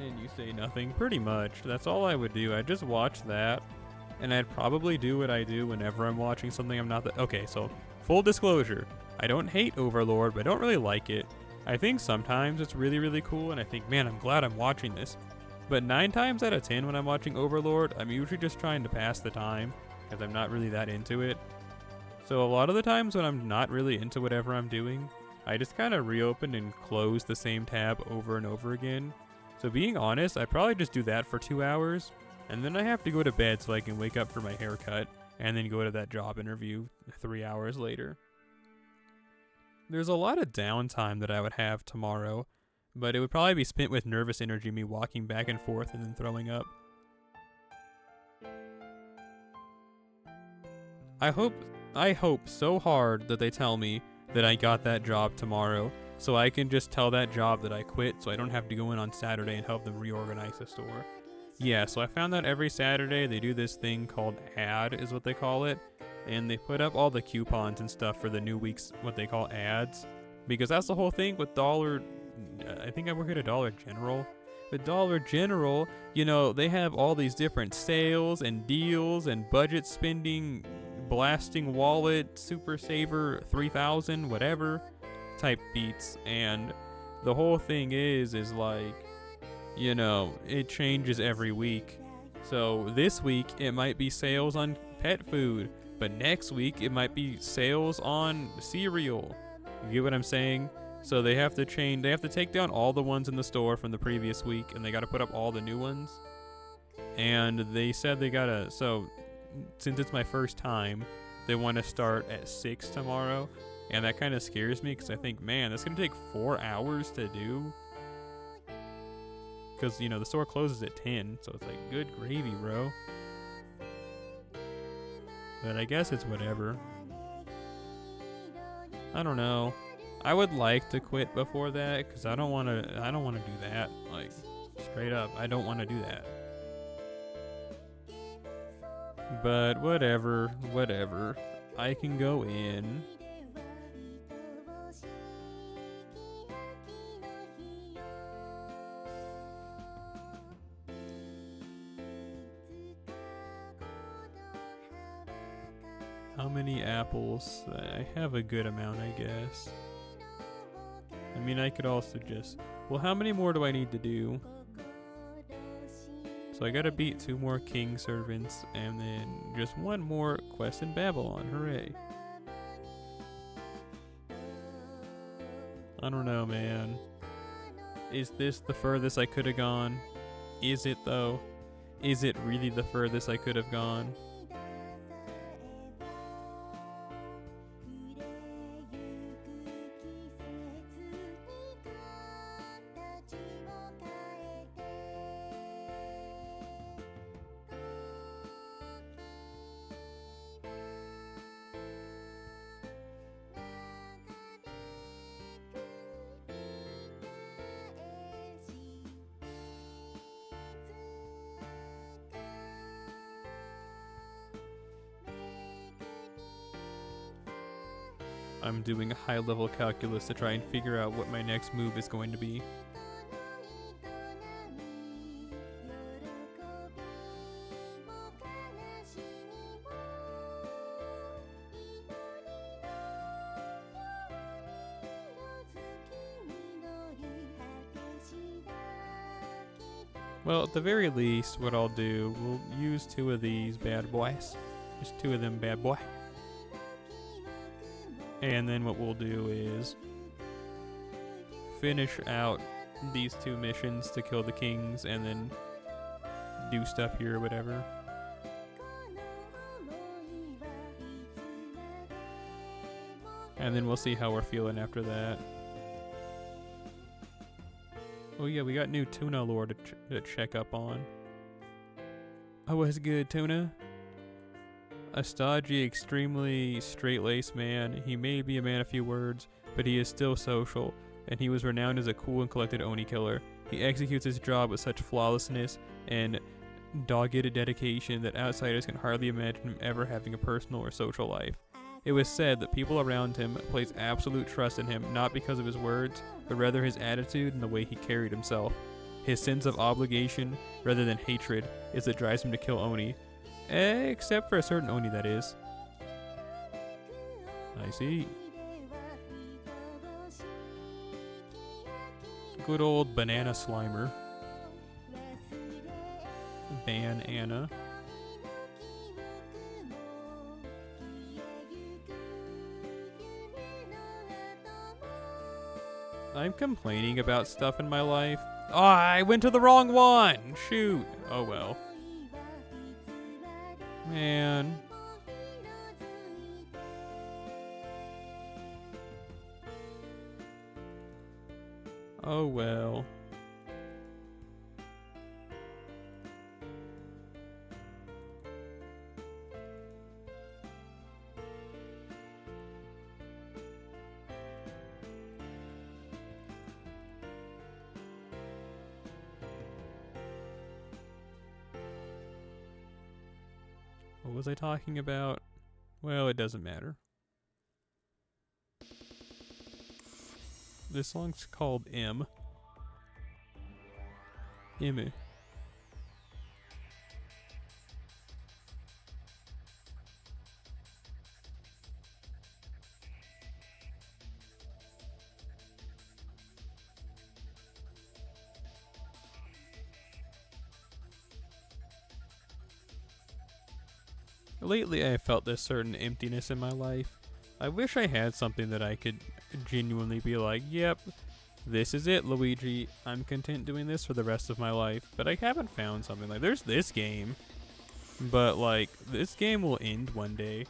And you say nothing, pretty much. That's all I would do. I'd just watch that, and I'd probably do what I do whenever I'm watching something I'm not that. Okay, so full disclosure, I don't hate Overlord, but I don't really like it. I think sometimes it's really, really cool, and I think, man, I'm glad I'm watching this. But 9 times out of 10 when I'm watching Overlord, I'm usually just trying to pass the time, because I'm not really that into it. So a lot of the times when I'm not really into whatever I'm doing, I just kind of reopen and close the same tab over and over again. So being honest, I probably just do that for 2 hours, and then I have to go to bed so I can wake up for my haircut, and then go to that job interview 3 hours later. There's a lot of downtime that I would have tomorrow, but it would probably be spent with nervous energy, me walking back and forth and then throwing up. I hope so hard that they tell me that I got that job tomorrow, so I can just tell that job that I quit, so I don't have to go in on Saturday and help them reorganize the store. Yeah, so I found out every Saturday they do this thing called ad, is what they call it, and they put up all the coupons and stuff for the new week's, what they call ads, because that's the whole thing with I think I work at a Dollar General. With Dollar General, you know, they have all these different sales and deals and budget spending, blasting wallet, super saver 3000, whatever type beats, and the whole thing is like, you know, it changes every week. So this week it might be sales on pet food, but next week it might be sales on cereal. You get what I'm saying? So they have to take down all the ones in the store from the previous week, and they got to put up all the new ones. And they said so since it's my first time, they want to start at 6 tomorrow. And that kind of scares me, because I think, man, that's going to take 4 hours to do. Because, you know, the store closes at 10, so it's like, good gravy, bro. But I guess it's whatever. I don't know. I would like to quit before that, because I don't want to do that. Like, straight up, I don't want to do that. But whatever. I can go in. How many apples? I have a good amount, I guess. I mean, I could also just... Well, how many more do I need to do? So I gotta beat 2 more king servants, and then just 1 more quest in Babylon. Hooray. I don't know, man. Is this the furthest I could have gone? Is it, though? Is it really the furthest I could have gone? I'm doing a high-level calculus to try and figure out what my next move is going to be. Well, at the very least, what I'll do, we'll use 2 of these bad boys. Just 2 of them bad boy. And then what we'll do is finish out these 2 missions to kill the kings, and then do stuff here or whatever. And then we'll see how we're feeling after that. Oh yeah, we got new Tuna Lore to check up on. Oh, what's good, Tuna? A stodgy, extremely straight-laced man, he may be a man of few words, but he is still social, and he was renowned as a cool and collected Oni killer. He executes his job with such flawlessness and dogged dedication that outsiders can hardly imagine him ever having a personal or social life. It was said that people around him placed absolute trust in him not because of his words, but rather his attitude and the way he carried himself. His sense of obligation, rather than hatred, is that drives him to kill Oni. Except for a certain Oni, that is. I see. Good old Banana Slimer. Banana. I'm complaining about stuff in my life. Oh, I went to the wrong one! Shoot! Oh well. Man. Oh well. What was I talking about? Well, it doesn't matter. This song's called M. M. Lately, I felt this certain emptiness in my life. I wish I had something that I could genuinely be like, yep, this is it, Luigi. I'm content doing this for the rest of my life. But I haven't found something. Like, there's this game. But, like, this game will end one day.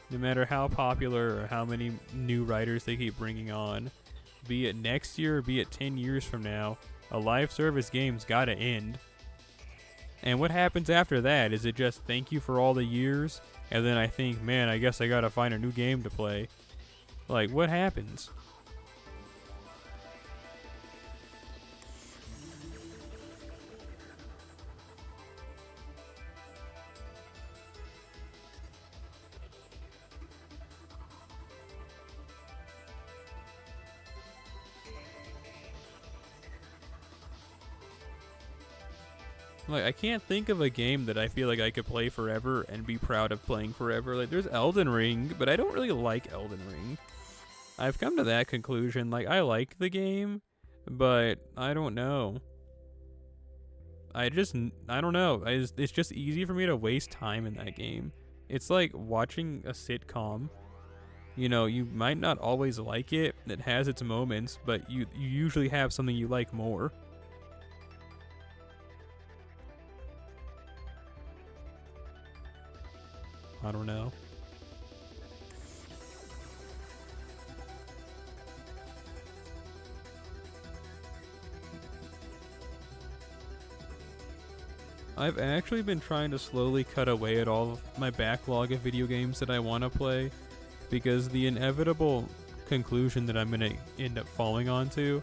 No matter how popular or how many new writers they keep bringing on. Be it next year or be it 10 years from now, a live service game's gotta end. And what happens after that? Is it just thank you for all the years? And then I think, man, I guess I gotta find a new game to play. Like, what happens? Like, I can't think of a game that I feel like I could play forever and be proud of playing forever. Like, there's Elden Ring, but I don't really like Elden Ring. I've come to that conclusion. Like, I like the game, but I don't know. I don't know. It's just easy for me to waste time in that game. It's like watching a sitcom. You know, you might not always like it. It has its moments, but you usually have something you like more. I don't know. I've actually been trying to slowly cut away at all of my backlog of video games that I want to play, because the inevitable conclusion that I'm going to end up falling onto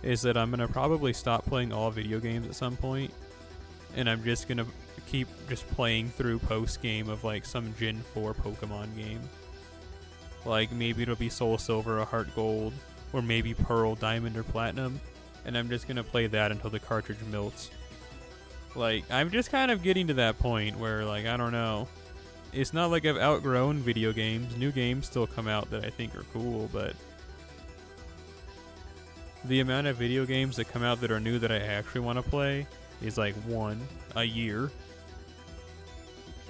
is that I'm going to probably stop playing all video games at some point, and I'm just going to keep just playing through post-game of like some Gen 4 Pokemon game. Like maybe it'll be Soul Silver or Heart Gold, or maybe Pearl, Diamond, or Platinum, and I'm just going to play that until the cartridge melts. Like, I'm just kind of getting to that point where, like, I don't know. It's not like I've outgrown video games. New games still come out that I think are cool, but the amount of video games that come out that are new that I actually want to play is like one a year.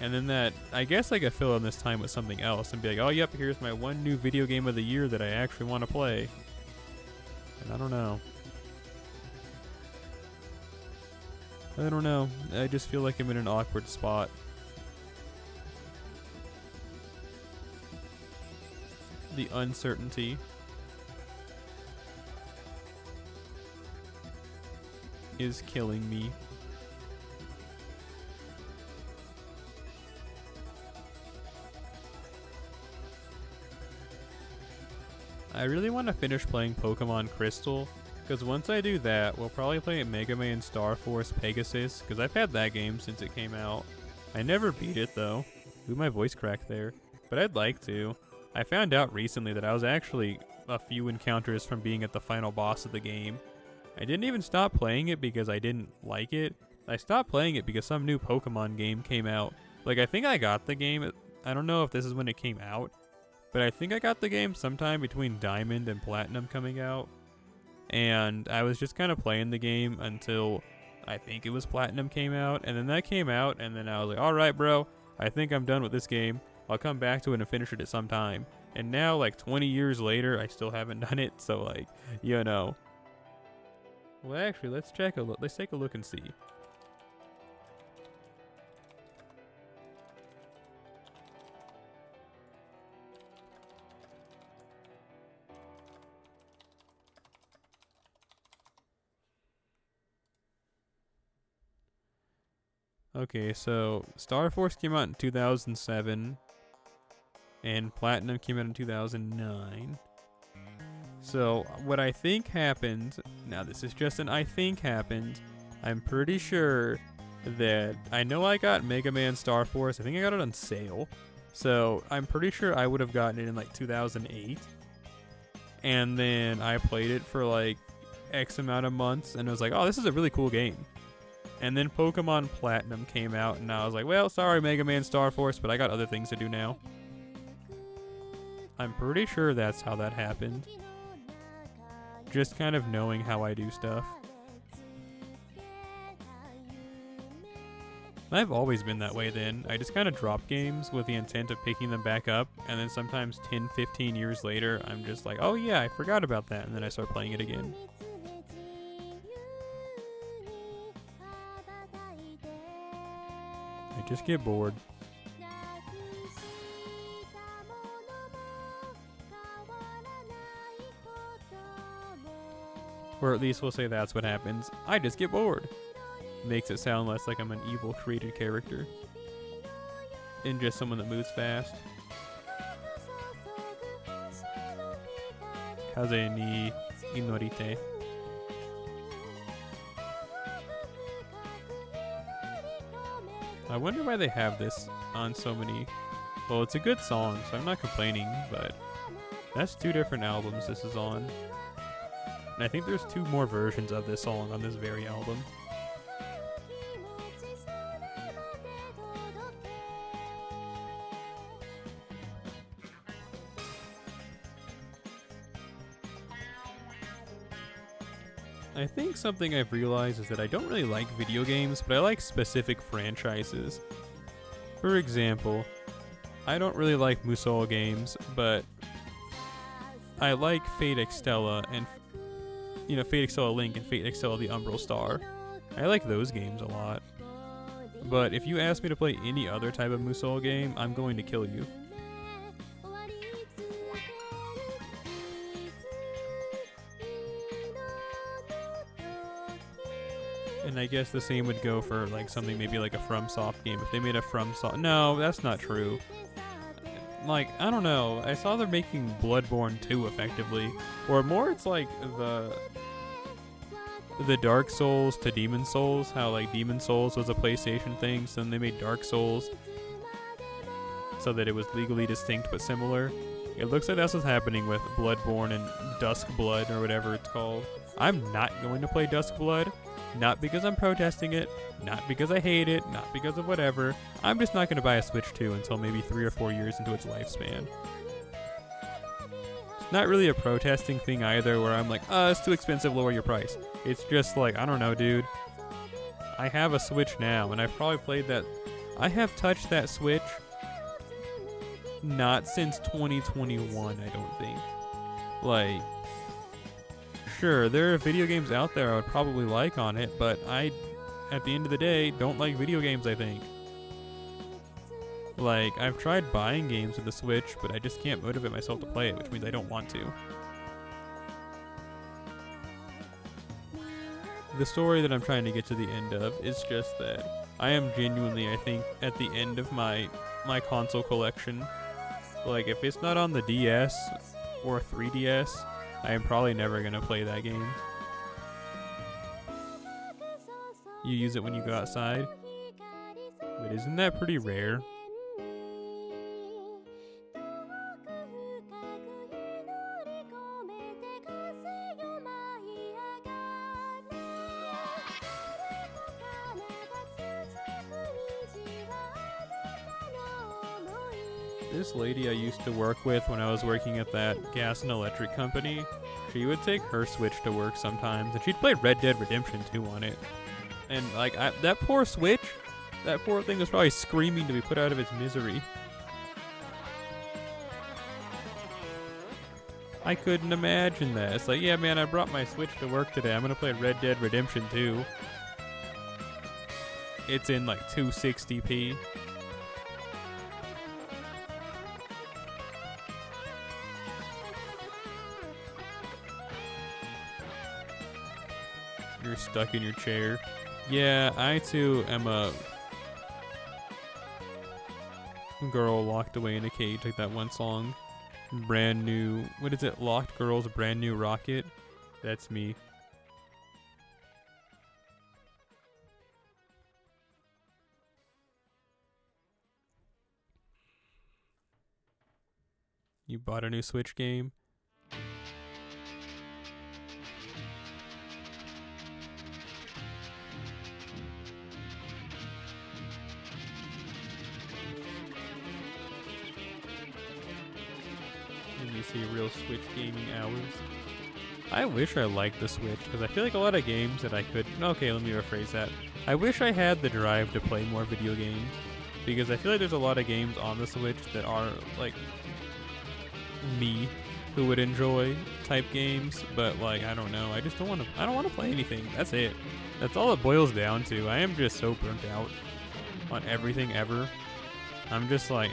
And then that, I guess I could fill in this time with something else and be like, oh, yep, here's my one new video game of the year that I actually want to play. And I don't know. I don't know. I just feel like I'm in an awkward spot. The uncertainty is killing me. I really want to finish playing Pokemon Crystal, because once I do that, we'll probably play Mega Man Star Force Pegasus, because I've had that game since it came out. I never beat it though. Ooh, my voice cracked there. But I'd like to. I found out recently that I was actually a few encounters from being at the final boss of the game. I didn't even stop playing it because I didn't like it. I stopped playing it because some new Pokemon game came out. Like, I think I got the game. I don't know if this is when it came out, but I think I got the game sometime between Diamond and Platinum coming out. And I was just kind of playing the game until I think it was Platinum came out. And then that came out, and then I was like, alright, bro, I think I'm done with this game. I'll come back to it and finish it at some time. And now, like 20 years later, I still haven't done it. So, like, you know. Well, actually, let's take a look and see. Okay, so Star Force came out in 2007, and Platinum came out in 2009. So what I think happened, now this is just an I think happened, I'm pretty sure that, I know I got Mega Man Star Force, I think I got it on sale, so I'm pretty sure I would have gotten it in like 2008, and then I played it for like X amount of months, and I was like, oh, this is a really cool game. And then Pokemon Platinum came out, and I was like, well, sorry, Mega Man Star Force, but I got other things to do now. I'm pretty sure that's how that happened. Just kind of knowing how I do stuff. I've always been that way then. I just kind of drop games with the intent of picking them back up, and then sometimes 10, 15 years later, I'm just like, oh yeah, I forgot about that, and then I start playing it again. I just get bored. Or at least we'll say that's what happens. I just get bored. Makes it sound less like I'm an evil created character. And just someone that moves fast. Kaze ni inorite. I wonder why they have this on so many. Well, it's a good song, so I'm not complaining, but that's 2 different albums this is on. And I think there's 2 more versions of this song on this very album. I think something I've realized is that I don't really like video games, but I like specific franchises. For example, I don't really like Musou games, but I like Fate Extella and, Fate Extella Link and Fate Extella the Umbral Star. I like those games a lot. But if you ask me to play any other type of Musou game, I'm going to kill you. And I guess the same would go for like something maybe like a FromSoft game. If they made a FromSoft... No, that's not true. Like, I don't know. I saw they're making Bloodborne 2 effectively. Or more it's like the Dark Souls to Demon Souls. How like Demon Souls was a PlayStation thing, so then they made Dark Souls so that it was legally distinct but similar. It looks like that's what's happening with Bloodborne and Dusk Blood or whatever it's called. I'm not going to play Dusk Blood. Not because I'm protesting it, not because I hate it, not because of whatever. I'm just not going to buy a Switch 2 until maybe 3 or 4 years into its lifespan. It's not really a protesting thing either where I'm like, it's too expensive, lower your price. It's just like, I don't know, dude. I have a Switch now, and I've probably played that. I have touched that Switch not since 2021, I don't think. Like... Sure, there are video games out there I would probably like on it, but I, at the end of the day, don't like video games, I think. Like, I've tried buying games with the Switch, but I just can't motivate myself to play it, which means I don't want to. The story that I'm trying to get to the end of is just that I am genuinely, I think, at the end of my console collection. Like, if it's not on the DS, or 3DS, I am probably never going to play that game. You use it when you go outside? But isn't that pretty rare? This lady I used to work with when I was working at that gas and electric company, she would take her Switch to work sometimes, and she'd play Red Dead Redemption 2 on it. And like that poor Switch, that poor thing was probably screaming to be put out of its misery. I couldn't imagine that. It's like, yeah, man, I brought my Switch to work today. I'm gonna play Red Dead Redemption 2. It's in like 260p. You're stuck in your chair. Yeah, I too am a girl locked away in a cage, like that one song. Brand new, what is it? Locked Girls, Brand New Rocket. That's me. You bought a new Switch game? See real Switch gaming hours. I wish I liked the Switch, because I feel like a lot of games that I could... Okay, let me rephrase that. I wish I had the drive to play more video games, because I feel like there's a lot of games on the Switch that are, like, me, who would enjoy type games, but, like, I don't know. I just don't want to play anything. That's it. That's all it boils down to. I am just so burnt out on everything ever. I'm just like,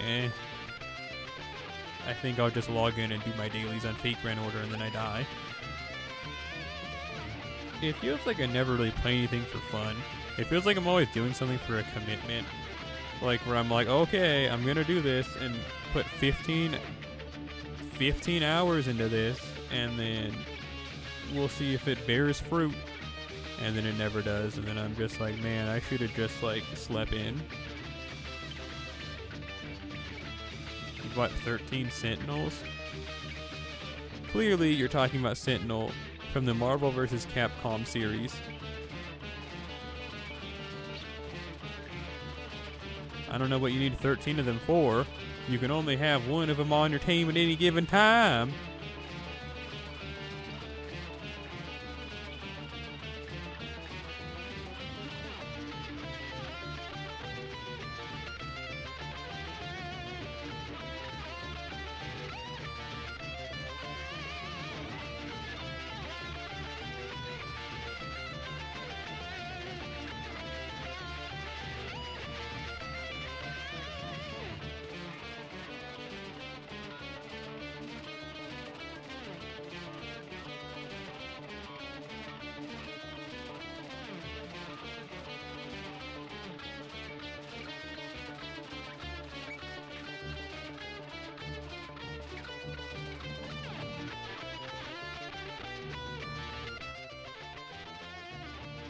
I think I'll just log in and do my dailies on fake grand order and then I die. It feels like I never really play anything for fun. It feels like I'm always doing something for a commitment. Like where I'm like, okay, I'm gonna do this and put 15 hours into this and then we'll see if it bears fruit. And then it never does, and then I'm just like, man, I should have just like slept in. What, 13 Sentinels? Clearly, you're talking about Sentinel from the Marvel vs. Capcom series. I don't know what you need 13 of them for. You can only have one of them on your team at any given time.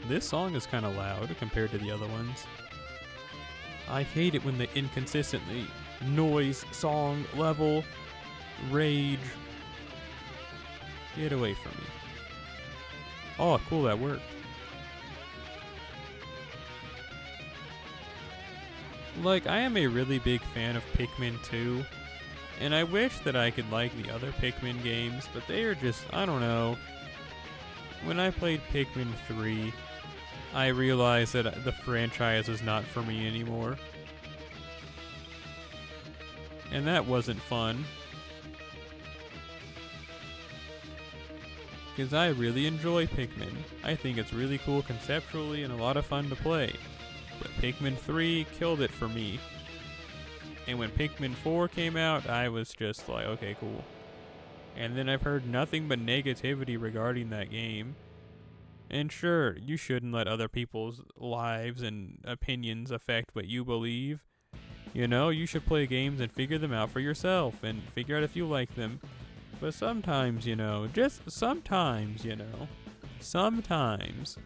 This song is kind of loud compared to the other ones. I hate it when they inconsistently noise, song, level, rage. Get away from me. Oh, cool, that worked. Like, I am a really big fan of Pikmin 2, and I wish that I could like the other Pikmin games, but they are just, I don't know. When I played Pikmin 3, I realized that the franchise was not for me anymore. And that wasn't fun. Because I really enjoy Pikmin. I think it's really cool conceptually and a lot of fun to play. But Pikmin 3 killed it for me. And when Pikmin 4 came out, I was just like, okay, cool. And then I've heard nothing but negativity regarding that game. And sure, you shouldn't let other people's lives and opinions affect what you believe. You know, you should play games and figure them out for yourself and figure out if you like them. But sometimes, just sometimes, sometimes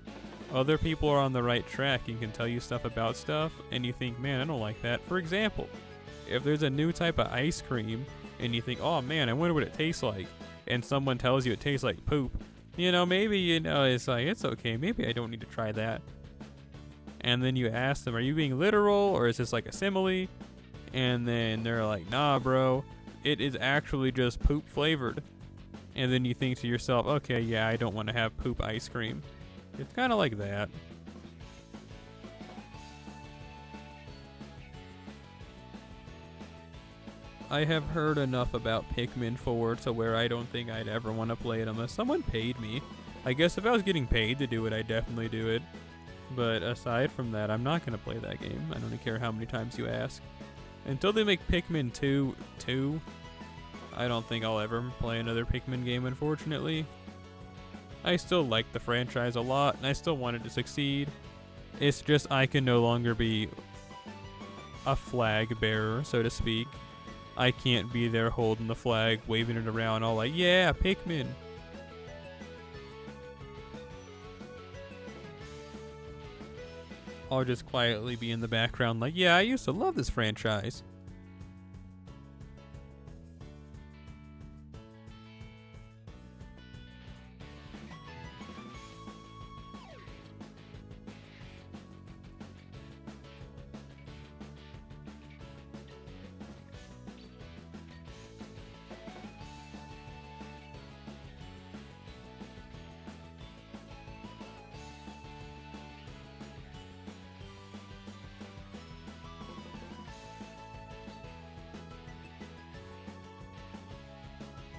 other people are on the right track and can tell you stuff about stuff, and you think, man, I don't like that. For example, if there's a new type of ice cream, and you think, oh man, I wonder what it tastes like, and someone tells you it tastes like poop, maybe, it's like, it's okay, maybe I don't need to try that. And then you ask them, are you being literal, or is this like a simile? And then they're like, nah, bro, it is actually just poop flavored. And then you think to yourself, okay, yeah, I don't want to have poop ice cream. It's kind of like that. I have heard enough about Pikmin 4 to where I don't think I'd ever want to play it unless someone paid me. I guess if I was getting paid to do it, I'd definitely do it. But aside from that, I'm not going to play that game. I don't care how many times you ask. Until they make Pikmin 2, I don't think I'll ever play another Pikmin game, unfortunately. I still like the franchise a lot, and I still want it to succeed. It's just I can no longer be a flag bearer, so to speak. I can't be there holding the flag, waving it around, all like, yeah, Pikmin. I'll just quietly be in the background like, yeah, I used to love this franchise.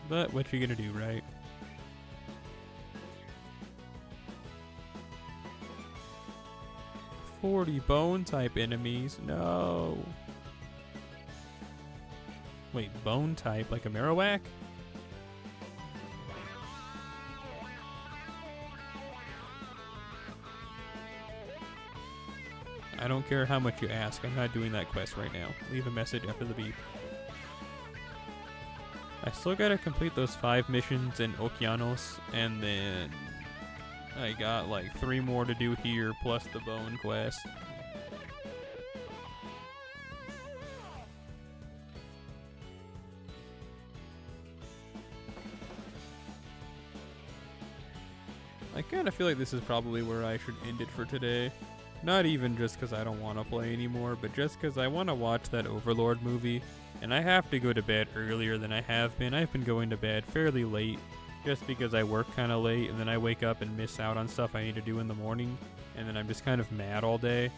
But what you gonna do, right? "40 bone type enemies? No." Wait, bone type? Like a Marowak? I don't care how much you ask. I'm not doing that quest right now. Leave a message after the beep. I still gotta complete those 5 missions in Okeanos, and then I got like 3 more to do here, plus the bone quest. I kinda feel like this is probably where I should end it for today. Not even just because I don't want to play anymore, but just because I want to watch that Overlord movie. And I have to go to bed earlier than I have been. I've been going to bed fairly late just because I work kind of late, and then I wake up and miss out on stuff I need to do in the morning. And then I'm just kind of mad all day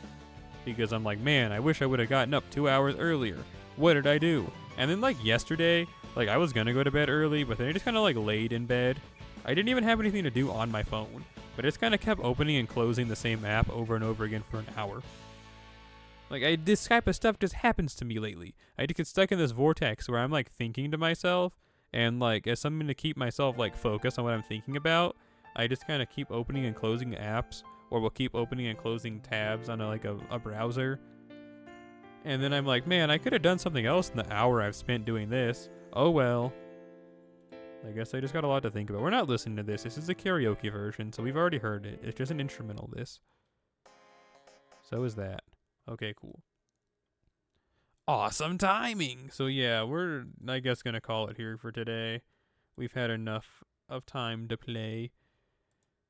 because I'm like, man, I wish I would have gotten up 2 hours earlier. What did I do? And then like yesterday, like I was going to go to bed early, but then I just kind of like laid in bed. I didn't even have anything to do on my phone, but I just kind of kept opening and closing the same app over and over again for an hour. Like, this type of stuff just happens to me lately. I just get stuck in this vortex where I'm, like, thinking to myself, and, like, as something to keep myself, like, focused on what I'm thinking about, I just kind of keep opening and closing apps, or will keep opening and closing tabs on, a browser. And then I'm like, man, I could have done something else in the hour I've spent doing this. Oh, well. I guess I just got a lot to think about. We're not listening to this. This is the karaoke version, so we've already heard it. It's just an instrumental, this. So is that. Okay, cool. Awesome timing. So yeah, we're, I guess, gonna call it here for today. We've had enough of time to play.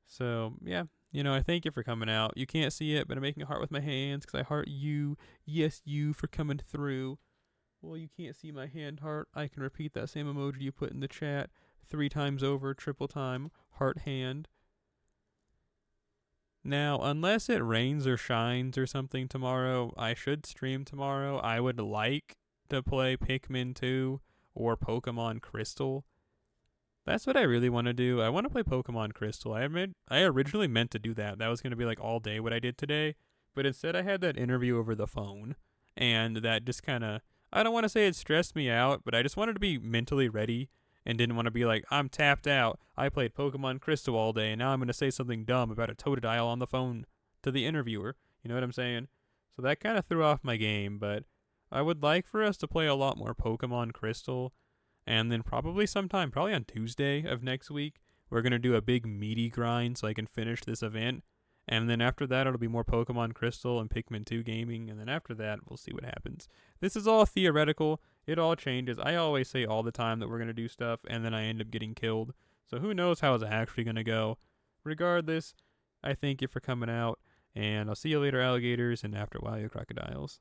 So yeah, I thank you for coming out. You can't see it, but I'm making a heart with my hands because I heart you. Yes, you for coming through. Well, you can't see my hand heart. I can repeat that same emoji you put in the chat 3 times over, triple time, heart hand. Now, unless it rains or shines or something tomorrow, I should stream tomorrow. I would like to play Pikmin 2 or Pokemon Crystal. That's what I really want to do. I want to play Pokemon Crystal. I originally meant to do that. That was going to be like all day what I did today. But instead I had that interview over the phone. And that just kind of, I don't want to say it stressed me out, but I just wanted to be mentally ready and didn't want to be like, I'm tapped out. I played Pokemon Crystal all day, and now I'm going to say something dumb about a Totodile on the phone to the interviewer. You know what I'm saying? So that kind of threw off my game, but I would like for us to play a lot more Pokemon Crystal. And then probably on Tuesday of next week, we're going to do a big meaty grind so I can finish this event. And then after that, it'll be more Pokemon Crystal and Pikmin 2 gaming. And then after that, we'll see what happens. This is all theoretical. It all changes. I always say all the time that we're going to do stuff, and then I end up getting killed. So who knows how it's actually going to go. Regardless, I thank you for coming out. And I'll see you later, alligators, and after a while, you crocodiles.